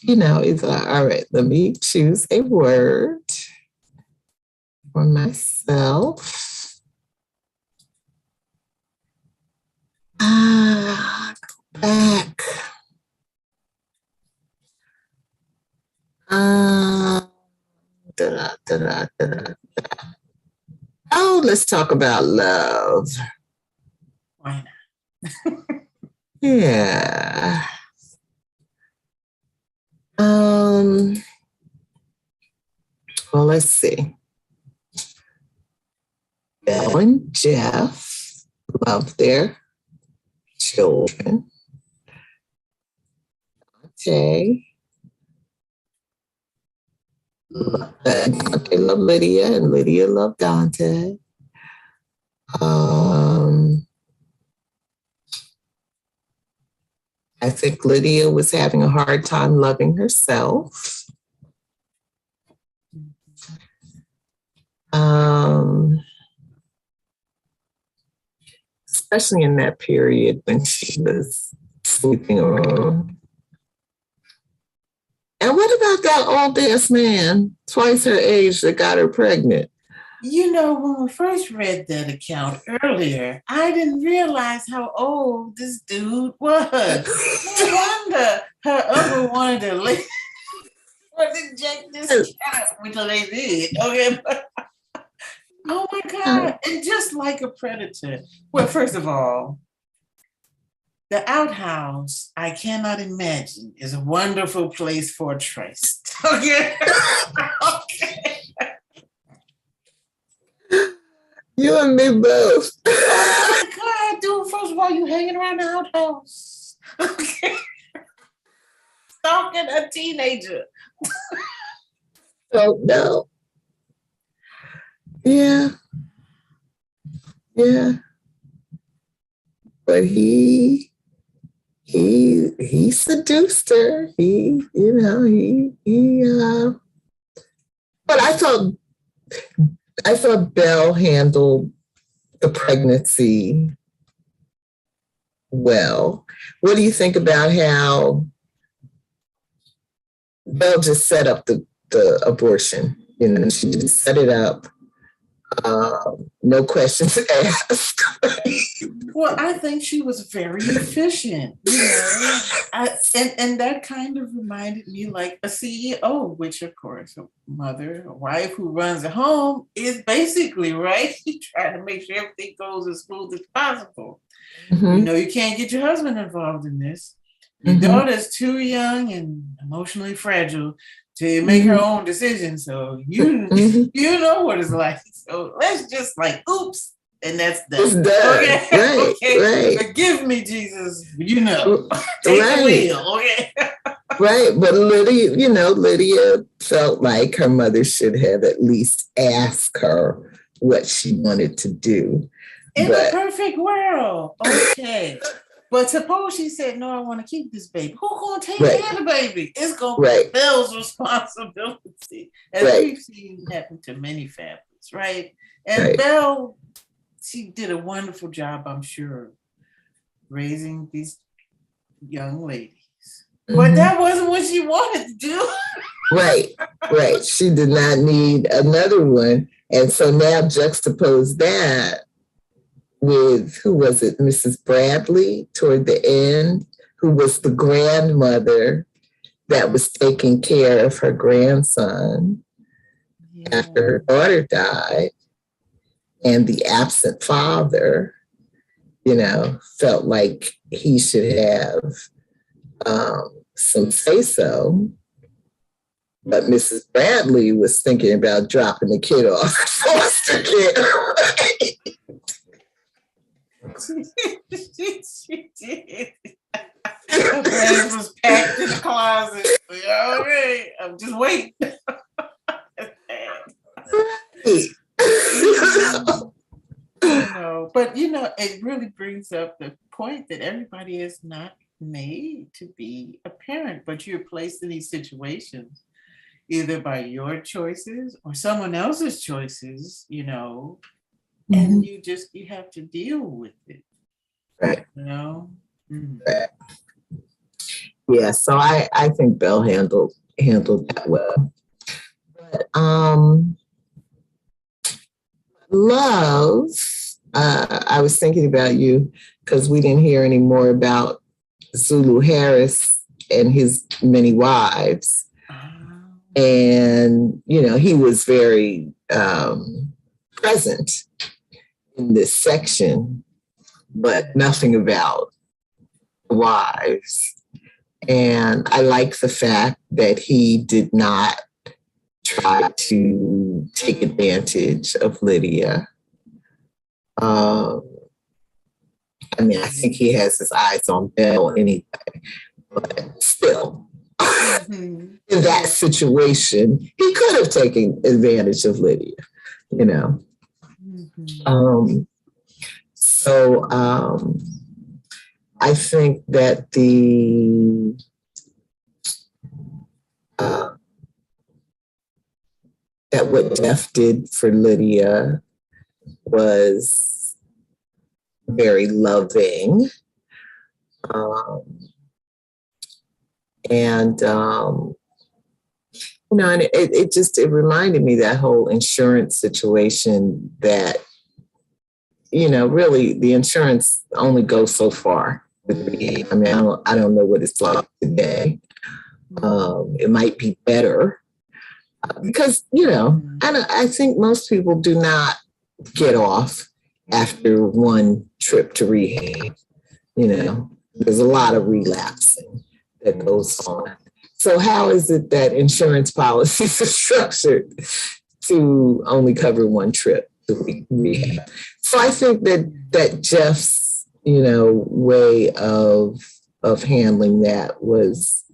it's like, all right, let me choose a word for myself. Go back. Da, da, da, da, da. Oh, let's talk about love. Why not? Yeah. Well, let's see. Belle and Jeff love their children. Okay. They love Lydia, and Lydia loved Dante. I think Lydia was having a hard time loving herself. Especially in that period when she was sleeping around. And what about that old ass man, twice her age, that got her pregnant? When we first read that account earlier, I didn't realize how old this dude was. No wonder her uncle wanted to inject this cat, which they did. Okay. Oh my God. And just like a predator. Well, first of all, the outhouse, I cannot imagine, is a wonderful place for a tryst. Okay. Okay. You and me both. Oh my God, dude. First of all, you hanging around the outhouse. Okay. Stalking a teenager. Oh, no. Yeah. Yeah. But he seduced her. But I thought Belle handled the pregnancy well. What do you think about how Belle just set up the abortion? She just set it up. No questions asked. Well, I think she was very efficient, and that kind of reminded me like a CEO, which of course a mother, a wife who runs a home is basically, right? Trying to make sure everything goes as smooth as possible. Mm-hmm. You can't get your husband involved in this. Your daughter's too young and emotionally fragile to make her own decisions. So you know what it's like. So let's just oops, and that's done. It's done. Okay. Right. Okay. Right. Forgive me, Jesus. Take right. the wheel. Okay. Right. But Lydia felt like her mother should have at least asked her what she wanted to do. In a perfect world. Okay. But suppose she said, no, I want to keep this baby. Who's going to take care of the baby? It's going to be Belle's responsibility. As we've seen happen to many families, right? And Belle, she did a wonderful job, I'm sure, raising these young ladies. But that wasn't what she wanted to do. Right. She did not need another one. And so now juxtapose that with, who was it, Mrs. Bradley toward the end, who was the grandmother that was taking care of her grandson after her daughter died. And the absent father, felt like he should have some say-so. But Mrs. Bradley was thinking about dropping the kid off foster care. She did. Her plans was packed in the closet. Okay, I'm just waiting. But it really brings up the point that everybody is not made to be a parent, but you're placed in these situations either by your choices or someone else's choices, and you have to deal with it. Right. You know? Right. Yeah, so I think Belle handled that well. But Love, I was thinking about you because we didn't hear any more about Zulu Harris and his many wives. And, he was very present in this section, but nothing about wives. And I like the fact that he did not try to take advantage of Lydia. I think he has his eyes on Belle anyway, but still, in that situation, he could have taken advantage of Lydia, So I think that that what Jeff did for Lydia was very loving. And it reminded me that whole insurance situation that, really the insurance only goes so far. I don't know what it's like today. It might be better because, I think most people do not get off after one trip to rehab. There's a lot of relapsing that goes on. So how is it that insurance policies are structured to only cover one trip to rehab? So I think that Jeff's, way of handling that was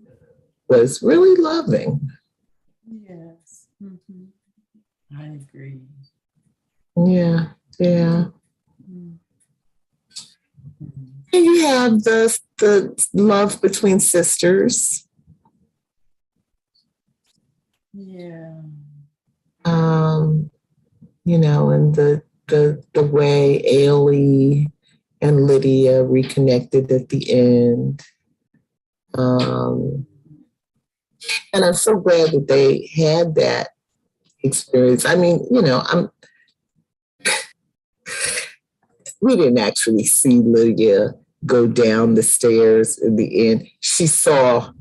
really loving. Yes. I agree. Yeah. And you have the love between sisters. Yeah. And the way Ailey and Lydia reconnected at the end. And I'm so glad that they had that experience. We didn't actually see Lydia go down the stairs in the end. She saw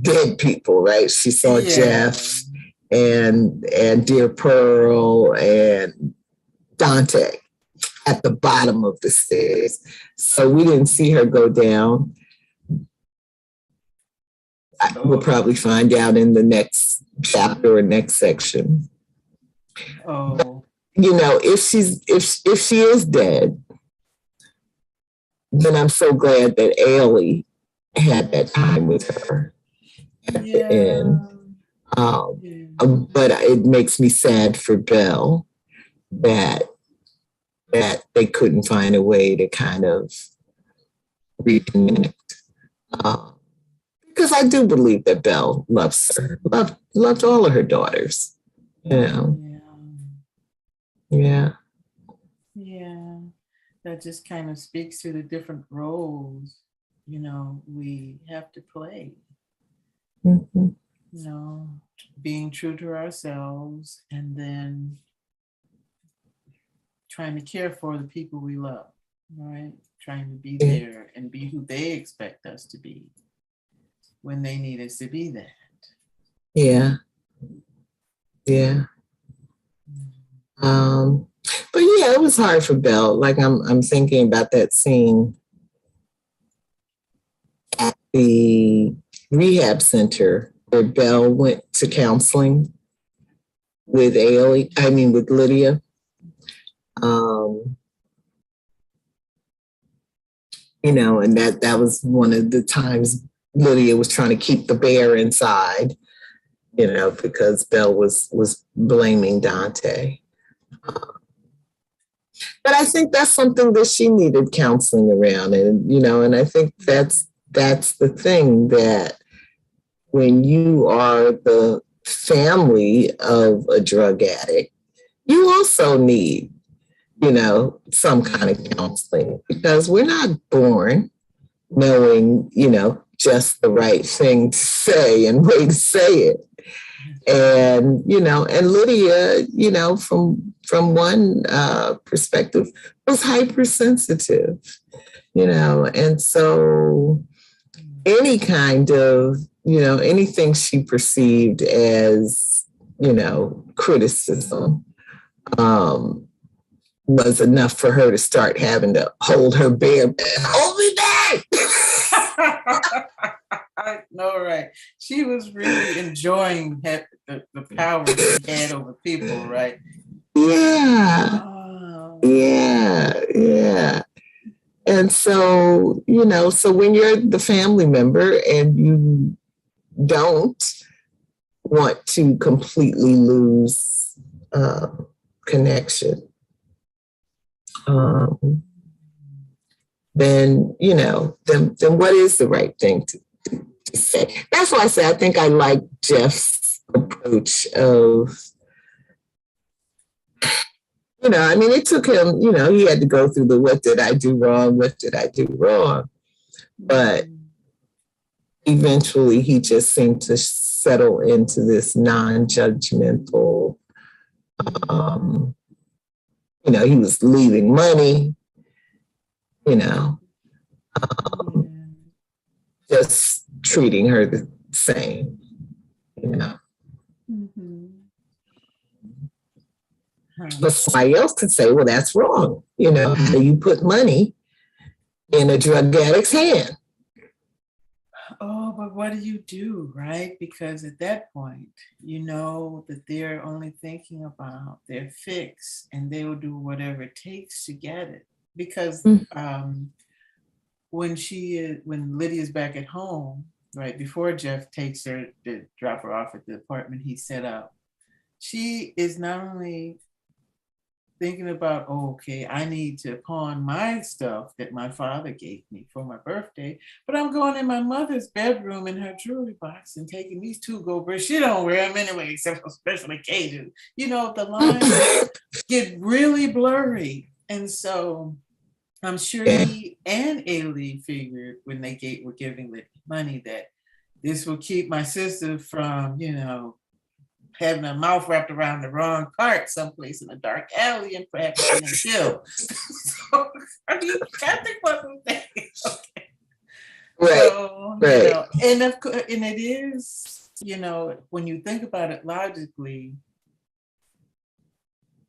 dead people, right? She saw Jeff and Dear Pearl and Dante at the bottom of the stairs. So we didn't see her go down. We'll probably find out in the next chapter or next section. Oh. If she is dead, then I'm so glad that Ailey had that time with her at the end. But it makes me sad for Belle that they couldn't find a way to kind of reconnect. Because I do believe that Belle loves her, loved all of her daughters. Yeah. That just kind of speaks to the different roles, we have to play. Being true to ourselves and then trying to care for the people we love, right? Trying to be there and be who they expect us to be when they need us to be that. Yeah. But yeah, it was hard for Belle. Like I'm thinking about that scene at the rehab center where Belle went to counseling with with Lydia. And that was one of the times Lydia was trying to keep the bear inside, because Belle was blaming Dante. But I think that's something that she needed counseling around. And I think that's the thing, that when you are the family of a drug addict, you also need some kind of counseling, because we're not born knowing, just the right thing to say and way to say it. And, and Lydia, from one perspective, was hypersensitive, and so any kind of, anything she perceived as, criticism was enough for her to start having to hold her bear back. Hold me back! I know, right? She was really enjoying the power she had over people, right? Yeah. Oh. Yeah. And so, so when you're the family member and you don't want to completely lose connection, then, then what is the right thing to say? That's why I say I think I like Jeff's approach of, it took him, he had to go through the what did I do wrong? What did I do wrong? But eventually he just seemed to settle into this non-judgmental, he was leaving money, just treating her the same, But somebody else could say, well, that's wrong. You put money in a drug addict's hand. Oh, but what do you do, right? Because at that point, you know that they're only thinking about their fix and they will do whatever it takes to get it. Because when Lydia's back at home, right, before Jeff takes her to drop her off at the apartment he set up, she is not only thinking about, okay, I need to pawn my stuff that my father gave me for my birthday, but I'm going in my mother's bedroom in her jewelry box and taking these 2 gold braids. She don't wear them anyway, except for special occasions. The lines get really blurry. And so I'm sure he and Ailey figured when they were giving the money that this will keep my sister from, having her mouth wrapped around the wrong part someplace in a dark alley and perhaps getting killed. So, I think what I'm thinking. Okay. Right. So, right. And it is, when you think about it logically,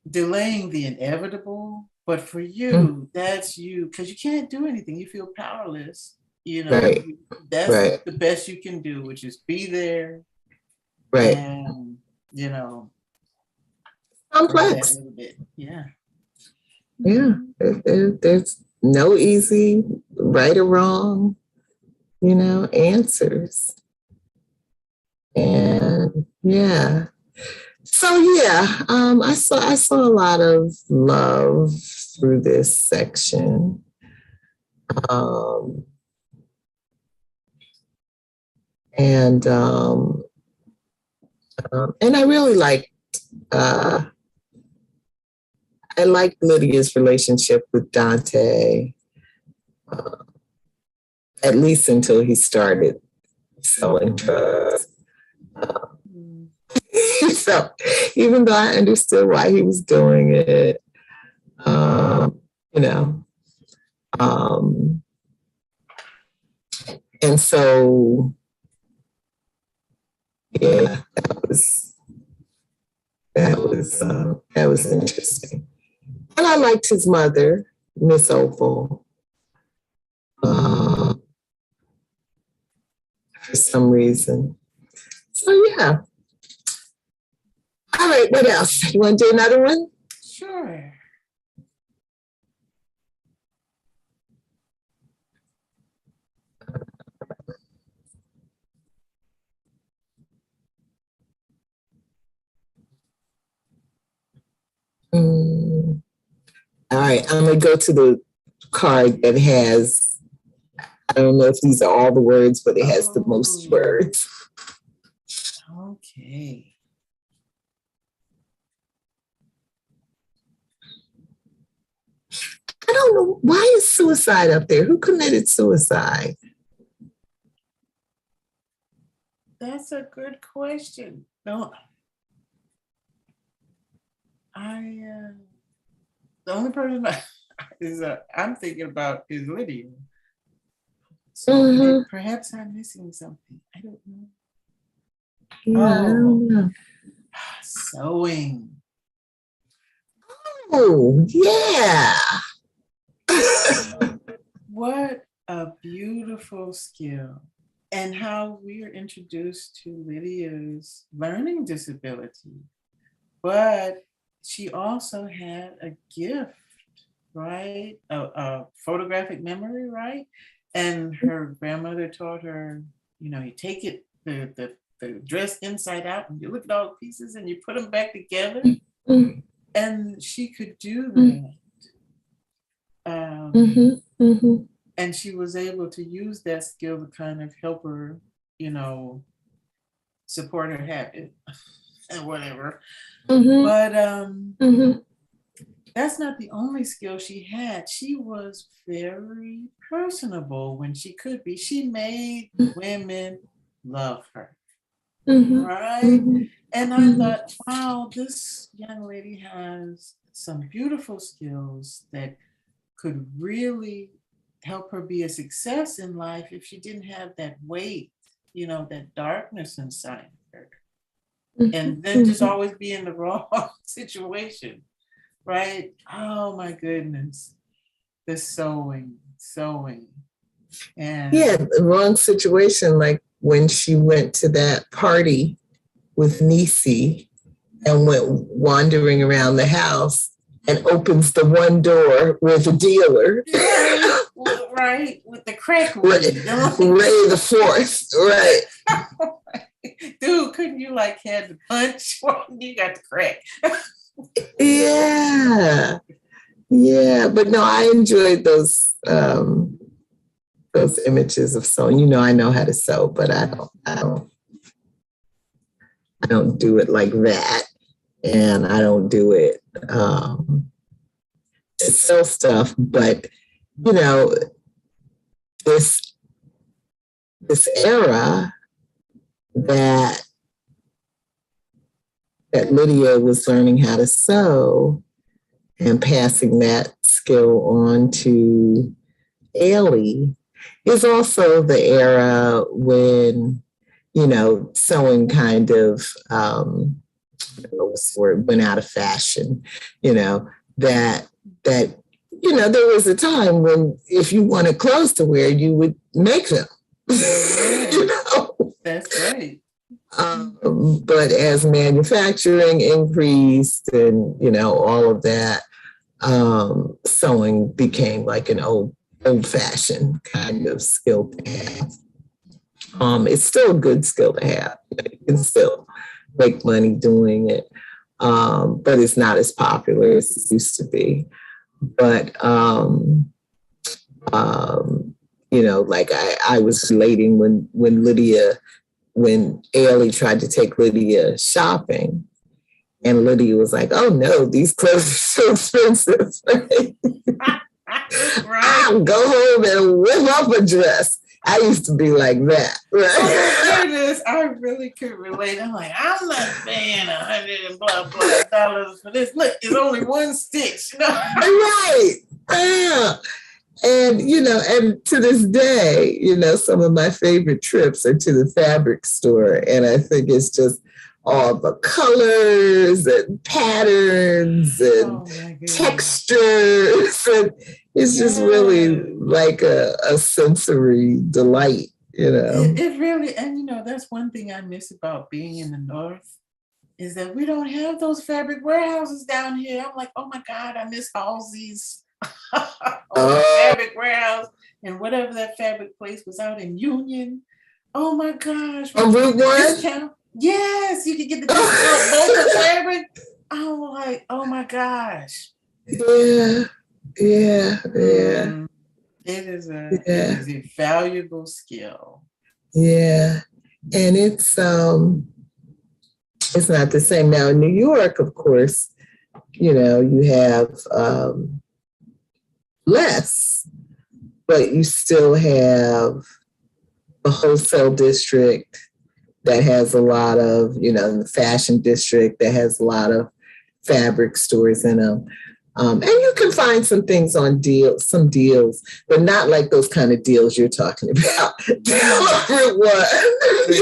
delaying the inevitable, but for you, that's you, because you can't do anything. You feel powerless. Right. That's the best you can do, which is be there. Right. And complex. Yeah. Yeah. There's no easy right or wrong, answers. And yeah. So yeah, I saw a lot of love through this section. And I really liked Lydia's relationship with Dante, at least until he started selling drugs. So even though I understood why he was doing it, and so yeah, that was interesting. And I liked his mother, Miss Opal, for some reason. So yeah. All right, what else? You want to do another one? Sure. All right, I'm going to go to the card that has, I don't know if these are all the words, but it has the most words. Okay. I don't know, why is suicide up there? Who committed suicide? That's a good question. No, the only person I'm thinking about is Lydia. So perhaps I'm missing something. I don't know. Yeah, I don't know. Sewing. Oh, yeah. What a beautiful skill. And how we are introduced to Lydia's learning disability. But she also had a gift, right? A photographic memory, right? And her grandmother taught her, you take it, the dress inside out, and you look at all the pieces and you put them back together. Mm-hmm. And she could do that. And she was able to use that skill to kind of help her, support her habit and whatever. But that's not the only skill she had. She was very personable when she could be. She made women love her. Right? And I thought, wow, this young lady has some beautiful skills that could really help her be a success in life if she didn't have that weight, that darkness inside her. And then just always be in the wrong situation, right? Oh my goodness. The sewing. And yeah, the wrong situation, like when she went to that party with Nisi and went wandering around the house and opens the one door with the dealer. Right, with the crack. Ray the Fourth, right. Dude, couldn't you have the punch? You got the crack. Yeah, but no, I enjoyed those images of sewing. I know how to sew, but I don't do it like that, and I don't do it to sell stuff. But this era that Lydia was learning how to sew and passing that skill on to Ailey is also the era when, sewing kind of, went out of fashion, that there was a time when if you wanted clothes to wear, you would make them. That's right. But as manufacturing increased and, all of that, sewing became like an old-fashioned kind of skill to have. It's still a good skill to have. You can still make money doing it, but it's not as popular as it used to be. But, I was relating when Ailey tried to take Lydia shopping, and Lydia was like, "Oh no, these clothes are so expensive." Right. I'll go home and whip up a dress. I used to be like that. Right? Oh my goodness, I really could relate. I'm like, I'm not paying $100 and blah for this. Look, it's only one stitch. Right. Yeah. And, and to this day, some of my favorite trips are to the fabric store. And I think it's just all the colors and patterns and textures. And it's just really like a sensory delight, It really, and that's one thing I miss about being in the North is that we don't have those fabric warehouses down here. I'm like, oh my God, I miss Halsey's. Fabric warehouse and whatever that fabric place was out in Union. Oh my gosh. On Route 1? Yes, you could get the discount local fabric. I'm like, oh my gosh. Yeah. It is a valuable skill. Yeah. And it's not the same now in New York, of course. You have less, but you still have a wholesale district that has a lot of, the fashion district that has a lot of fabric stores in them. And you can find some things on some deals, but not like those kind of deals you're talking about. The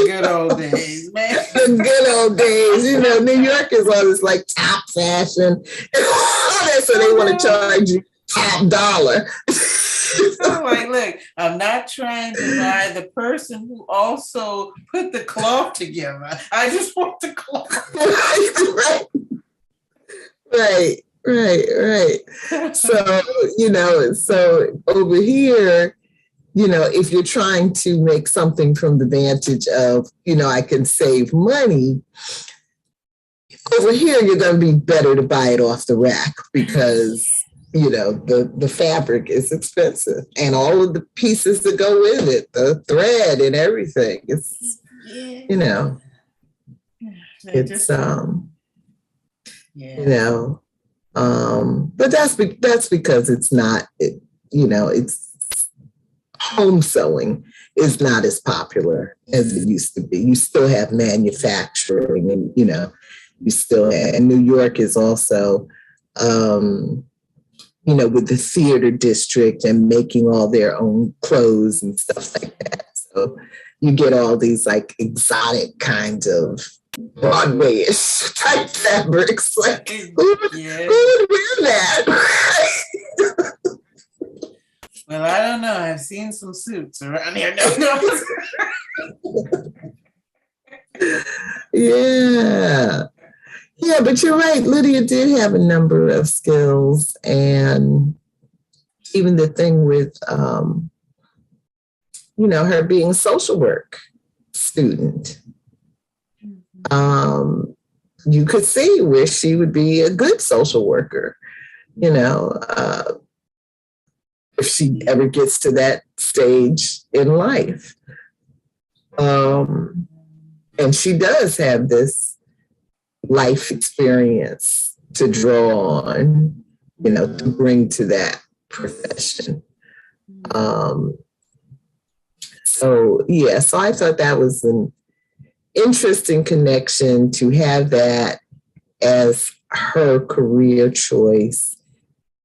good old days, man. The good old days. New York is all this like top fashion and all that, so they want to charge you top dollar. So like, look, I'm not trying to buy the person who also put the cloth together. I just want the cloth. Right. So, so over here, if you're trying to make something from the vantage of, I can save money, over here, you're going to be better to buy it off the rack because, the fabric is expensive and all of the pieces that go with it, the thread and everything. It's, but that's because it's not, it's home sewing is not as popular as it used to be. You still have manufacturing and, you still have, and New York is also, with the theater district and making all their own clothes and stuff like that. So you get all these like exotic kinds of Broadway-ish type fabrics. Like, who would wear that? Well, I don't know. I've seen some suits around here. No. Yeah, but you're right. Lydia did have a number of skills, and even the thing with, her being a social work student. You could see where she would be a good social worker, if she ever gets to that stage in life. And she does have this life experience to draw on, to bring to that profession. So I thought that was an interesting connection to have that as her career choice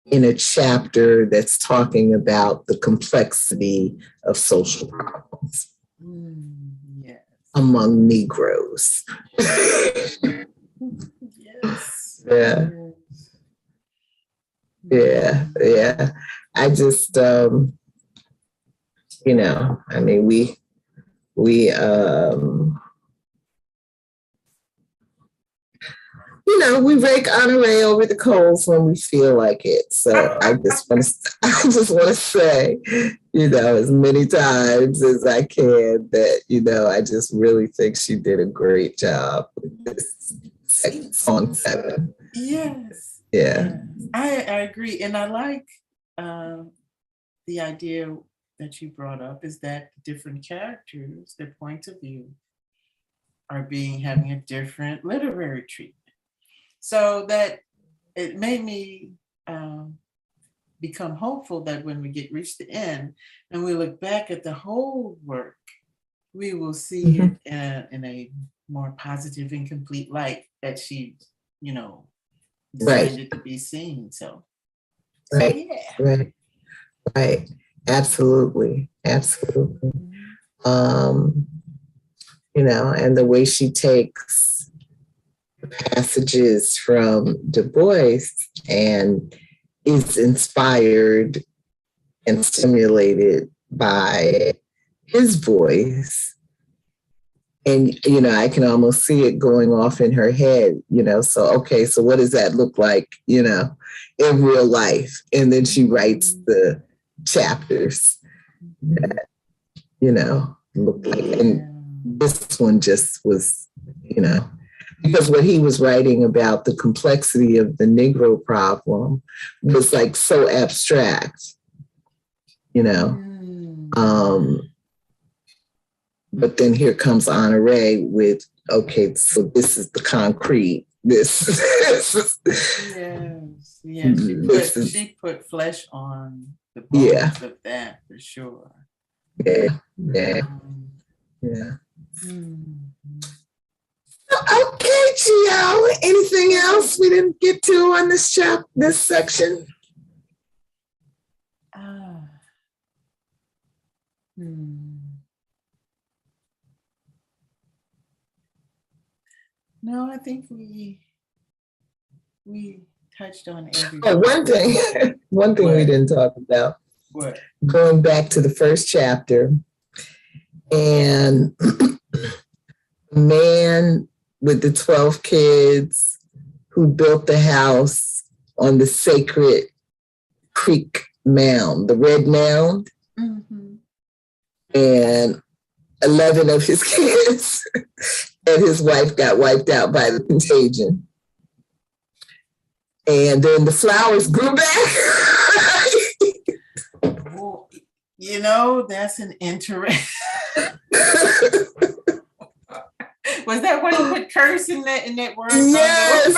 in a chapter that's talking about the complexity of social problems among Negroes. Yes. Yeah. I just, we rake Honorée over the coals when we feel like it. So I just want to say, as many times as I can that, I just really think she did a great job with this Song VII. Yes. Yeah. I agree. And I like the idea that you brought up is that different characters, their points of view are having a different literary treatment. So that it made me become hopeful that when we reach the end and we look back at the whole work, we will see it in a more positive and complete light that she, designed to be seen. So right. Absolutely. And the way she takes passages from Du Bois and is inspired and stimulated by his voice. And, I can almost see it going off in her head, so what does that look like, in real life? And then she writes the chapters that, look like, and this one just was, because what he was writing about the complexity of the Negro problem was like so abstract, but then here comes Honorée with, so this is the concrete This. Yes. She put flesh on the bones of that for sure. Yeah. Okay, Gio. Anything else we didn't get to on this section? No, I think we touched on everything. Oh, one thing we didn't talk about. What? Going back to the first chapter, and the man with the 12 kids who built the house on the sacred creek mound, the red mound, and 11 of his kids and his wife got wiped out by the contagion. And then the flowers grew back. Well, you know, that's an interesting. Was that when you put curse in that word? Yes,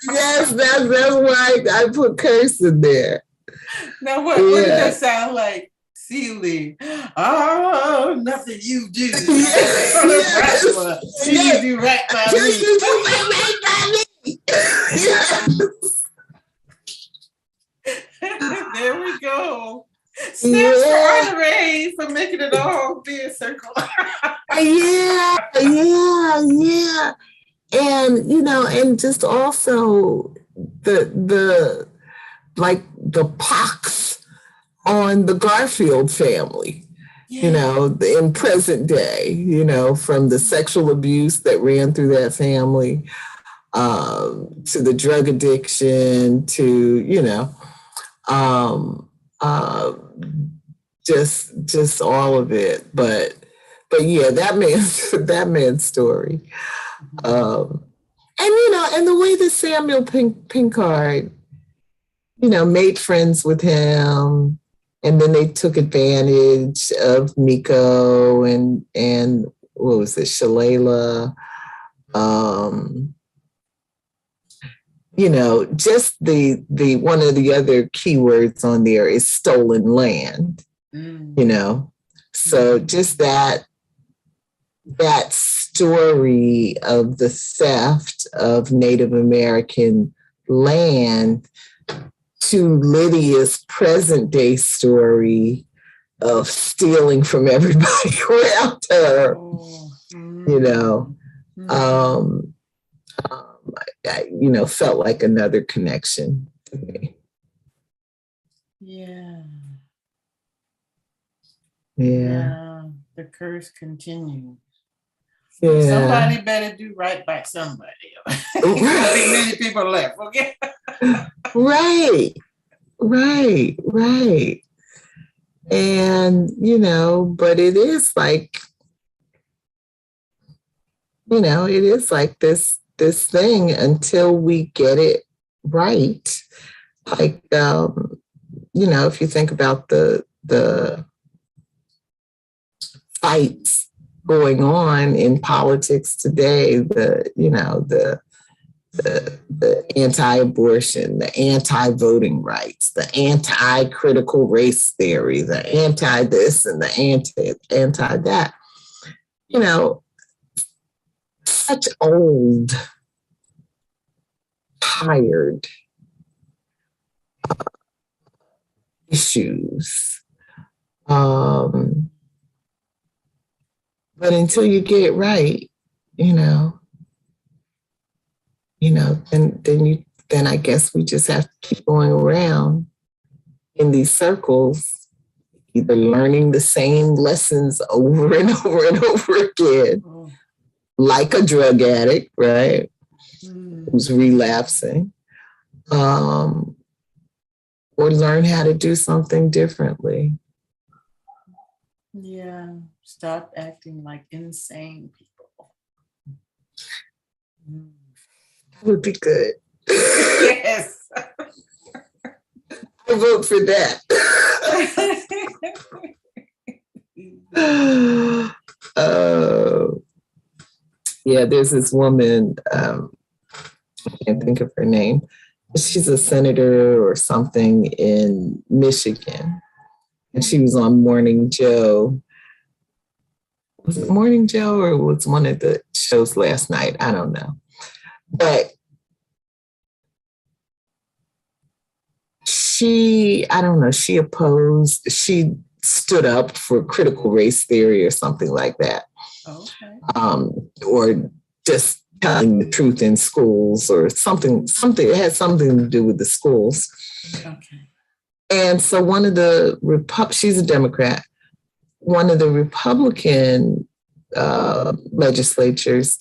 that's why I put curse in there. Now, what did that sound like? Sealy. Oh, nothing you do. Yes. You do right by me. You do right by me. Yes. There we go. Snaps for Honorée for making it all be a circle. Yeah. And, you know, and just also the pox on the Garfield family, you know, in present day, you know, from the sexual abuse that ran through that family, to the drug addiction, to, you know, just all of it. But yeah, that man's story. And, you know, and the way that Samuel Pinkard, you know, made friends with him, and then they took advantage of Miko and what was it, Shalala. You know, just the one of the other keywords on there is stolen land. You know, so just that story of the theft of Native American land to Lydia's present day story of stealing from everybody around her, you know, I, you know, felt like another connection to me. Yeah. The curse continues. Yeah. Somebody better do right by somebody. There'll be many people left, okay? Right. And, you know, but it is like, you know, it is like this thing until we get it right. Like, you know, if you think about the fights going on in politics today, the anti-abortion, the anti-voting rights, the anti-critical race theory, the anti-this and the anti-that, you know, such old, tired issues. But until you get it right, you know, then I guess we just have to keep going around in these circles, either learning the same lessons over and over and over again, like a drug addict, right? Who's relapsing, or learn how to do something differently. Yeah, stop acting like insane people. That would be good. Yes. I vote for that. Yeah, there's this woman, I can't think of her name. She's a senator or something in Michigan. And she was on Morning Joe. Was it Morning Joe or was one of the shows last night? I don't know. But she stood up for critical race theory or something like that. Okay. Or just telling the truth in schools or something. It had something to do with the schools. Okay. And so she's a Democrat. One of the Republican legislatures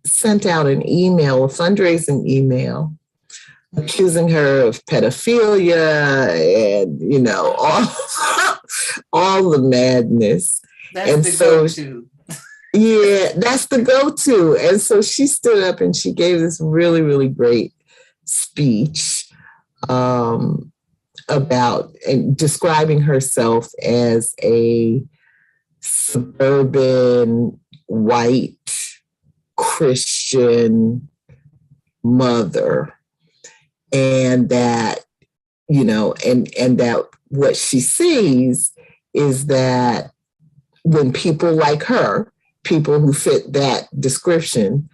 sent out an email, a fundraising email, accusing her of pedophilia and, all the madness. That's the go-to. Yeah, that's the go-to. And so she stood up and she gave this really, really great speech about and describing herself as a suburban white Christian mother, and that and that what she sees is that when people like her, people who fit that description,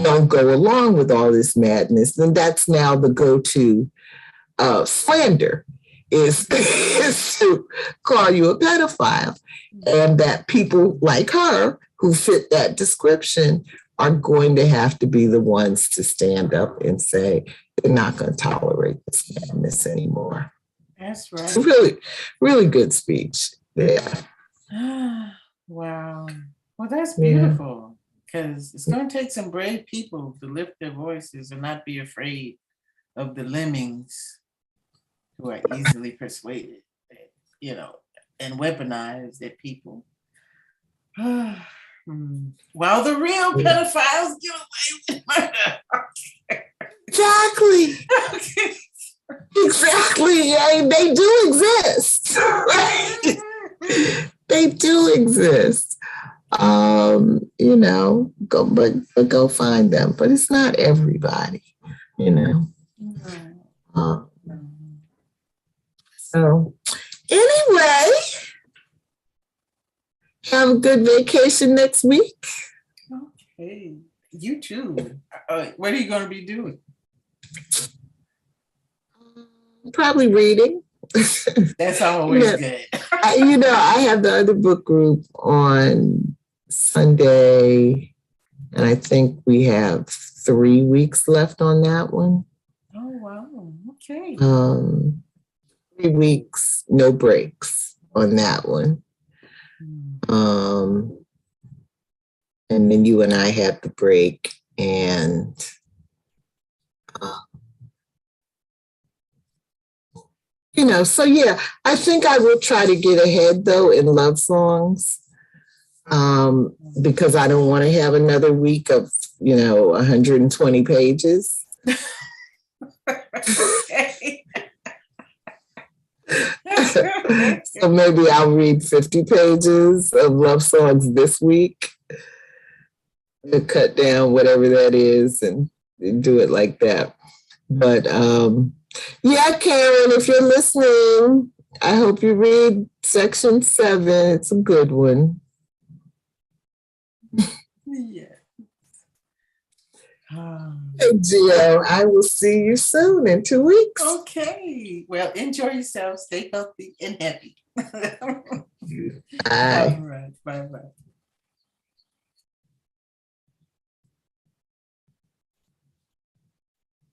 don't go along with all this madness, then that's now the go-to slander is to call you a pedophile. And that people like her who fit that description are going to have to be the ones to stand up and say, they're not going to tolerate this madness anymore. That's right. It's a really, really good speech. Yeah. Wow. Well, that's beautiful, because it's going to take some brave people to lift their voices and not be afraid of the lemmings who are easily persuaded, and weaponize their people. While the real pedophiles get away with murder. Exactly. Exactly. Yeah, they do exist. Right? They do exist. Go find them. But it's not everybody, So anyway, have a good vacation next week. Okay. You too. What are you going to be doing? Probably reading. That's always good. I have the other book group on Sunday, and I think we have 3 weeks left on that one. Oh, wow. Okay. 3 weeks, no breaks on that one. And then you and I had the break, and so yeah, I think I will try to get ahead though in love songs, because I don't want to have another week of 120 pages. So maybe I'll read 50 pages of love songs this week to cut down whatever that is and do it like that. But yeah, Karen, if you're listening, I hope you read section 7. It's a good one. Yeah. Hey, Gio, I will see you soon in 2 weeks. Okay. Well, enjoy yourself. Stay healthy and happy. Bye. All right. Bye-bye.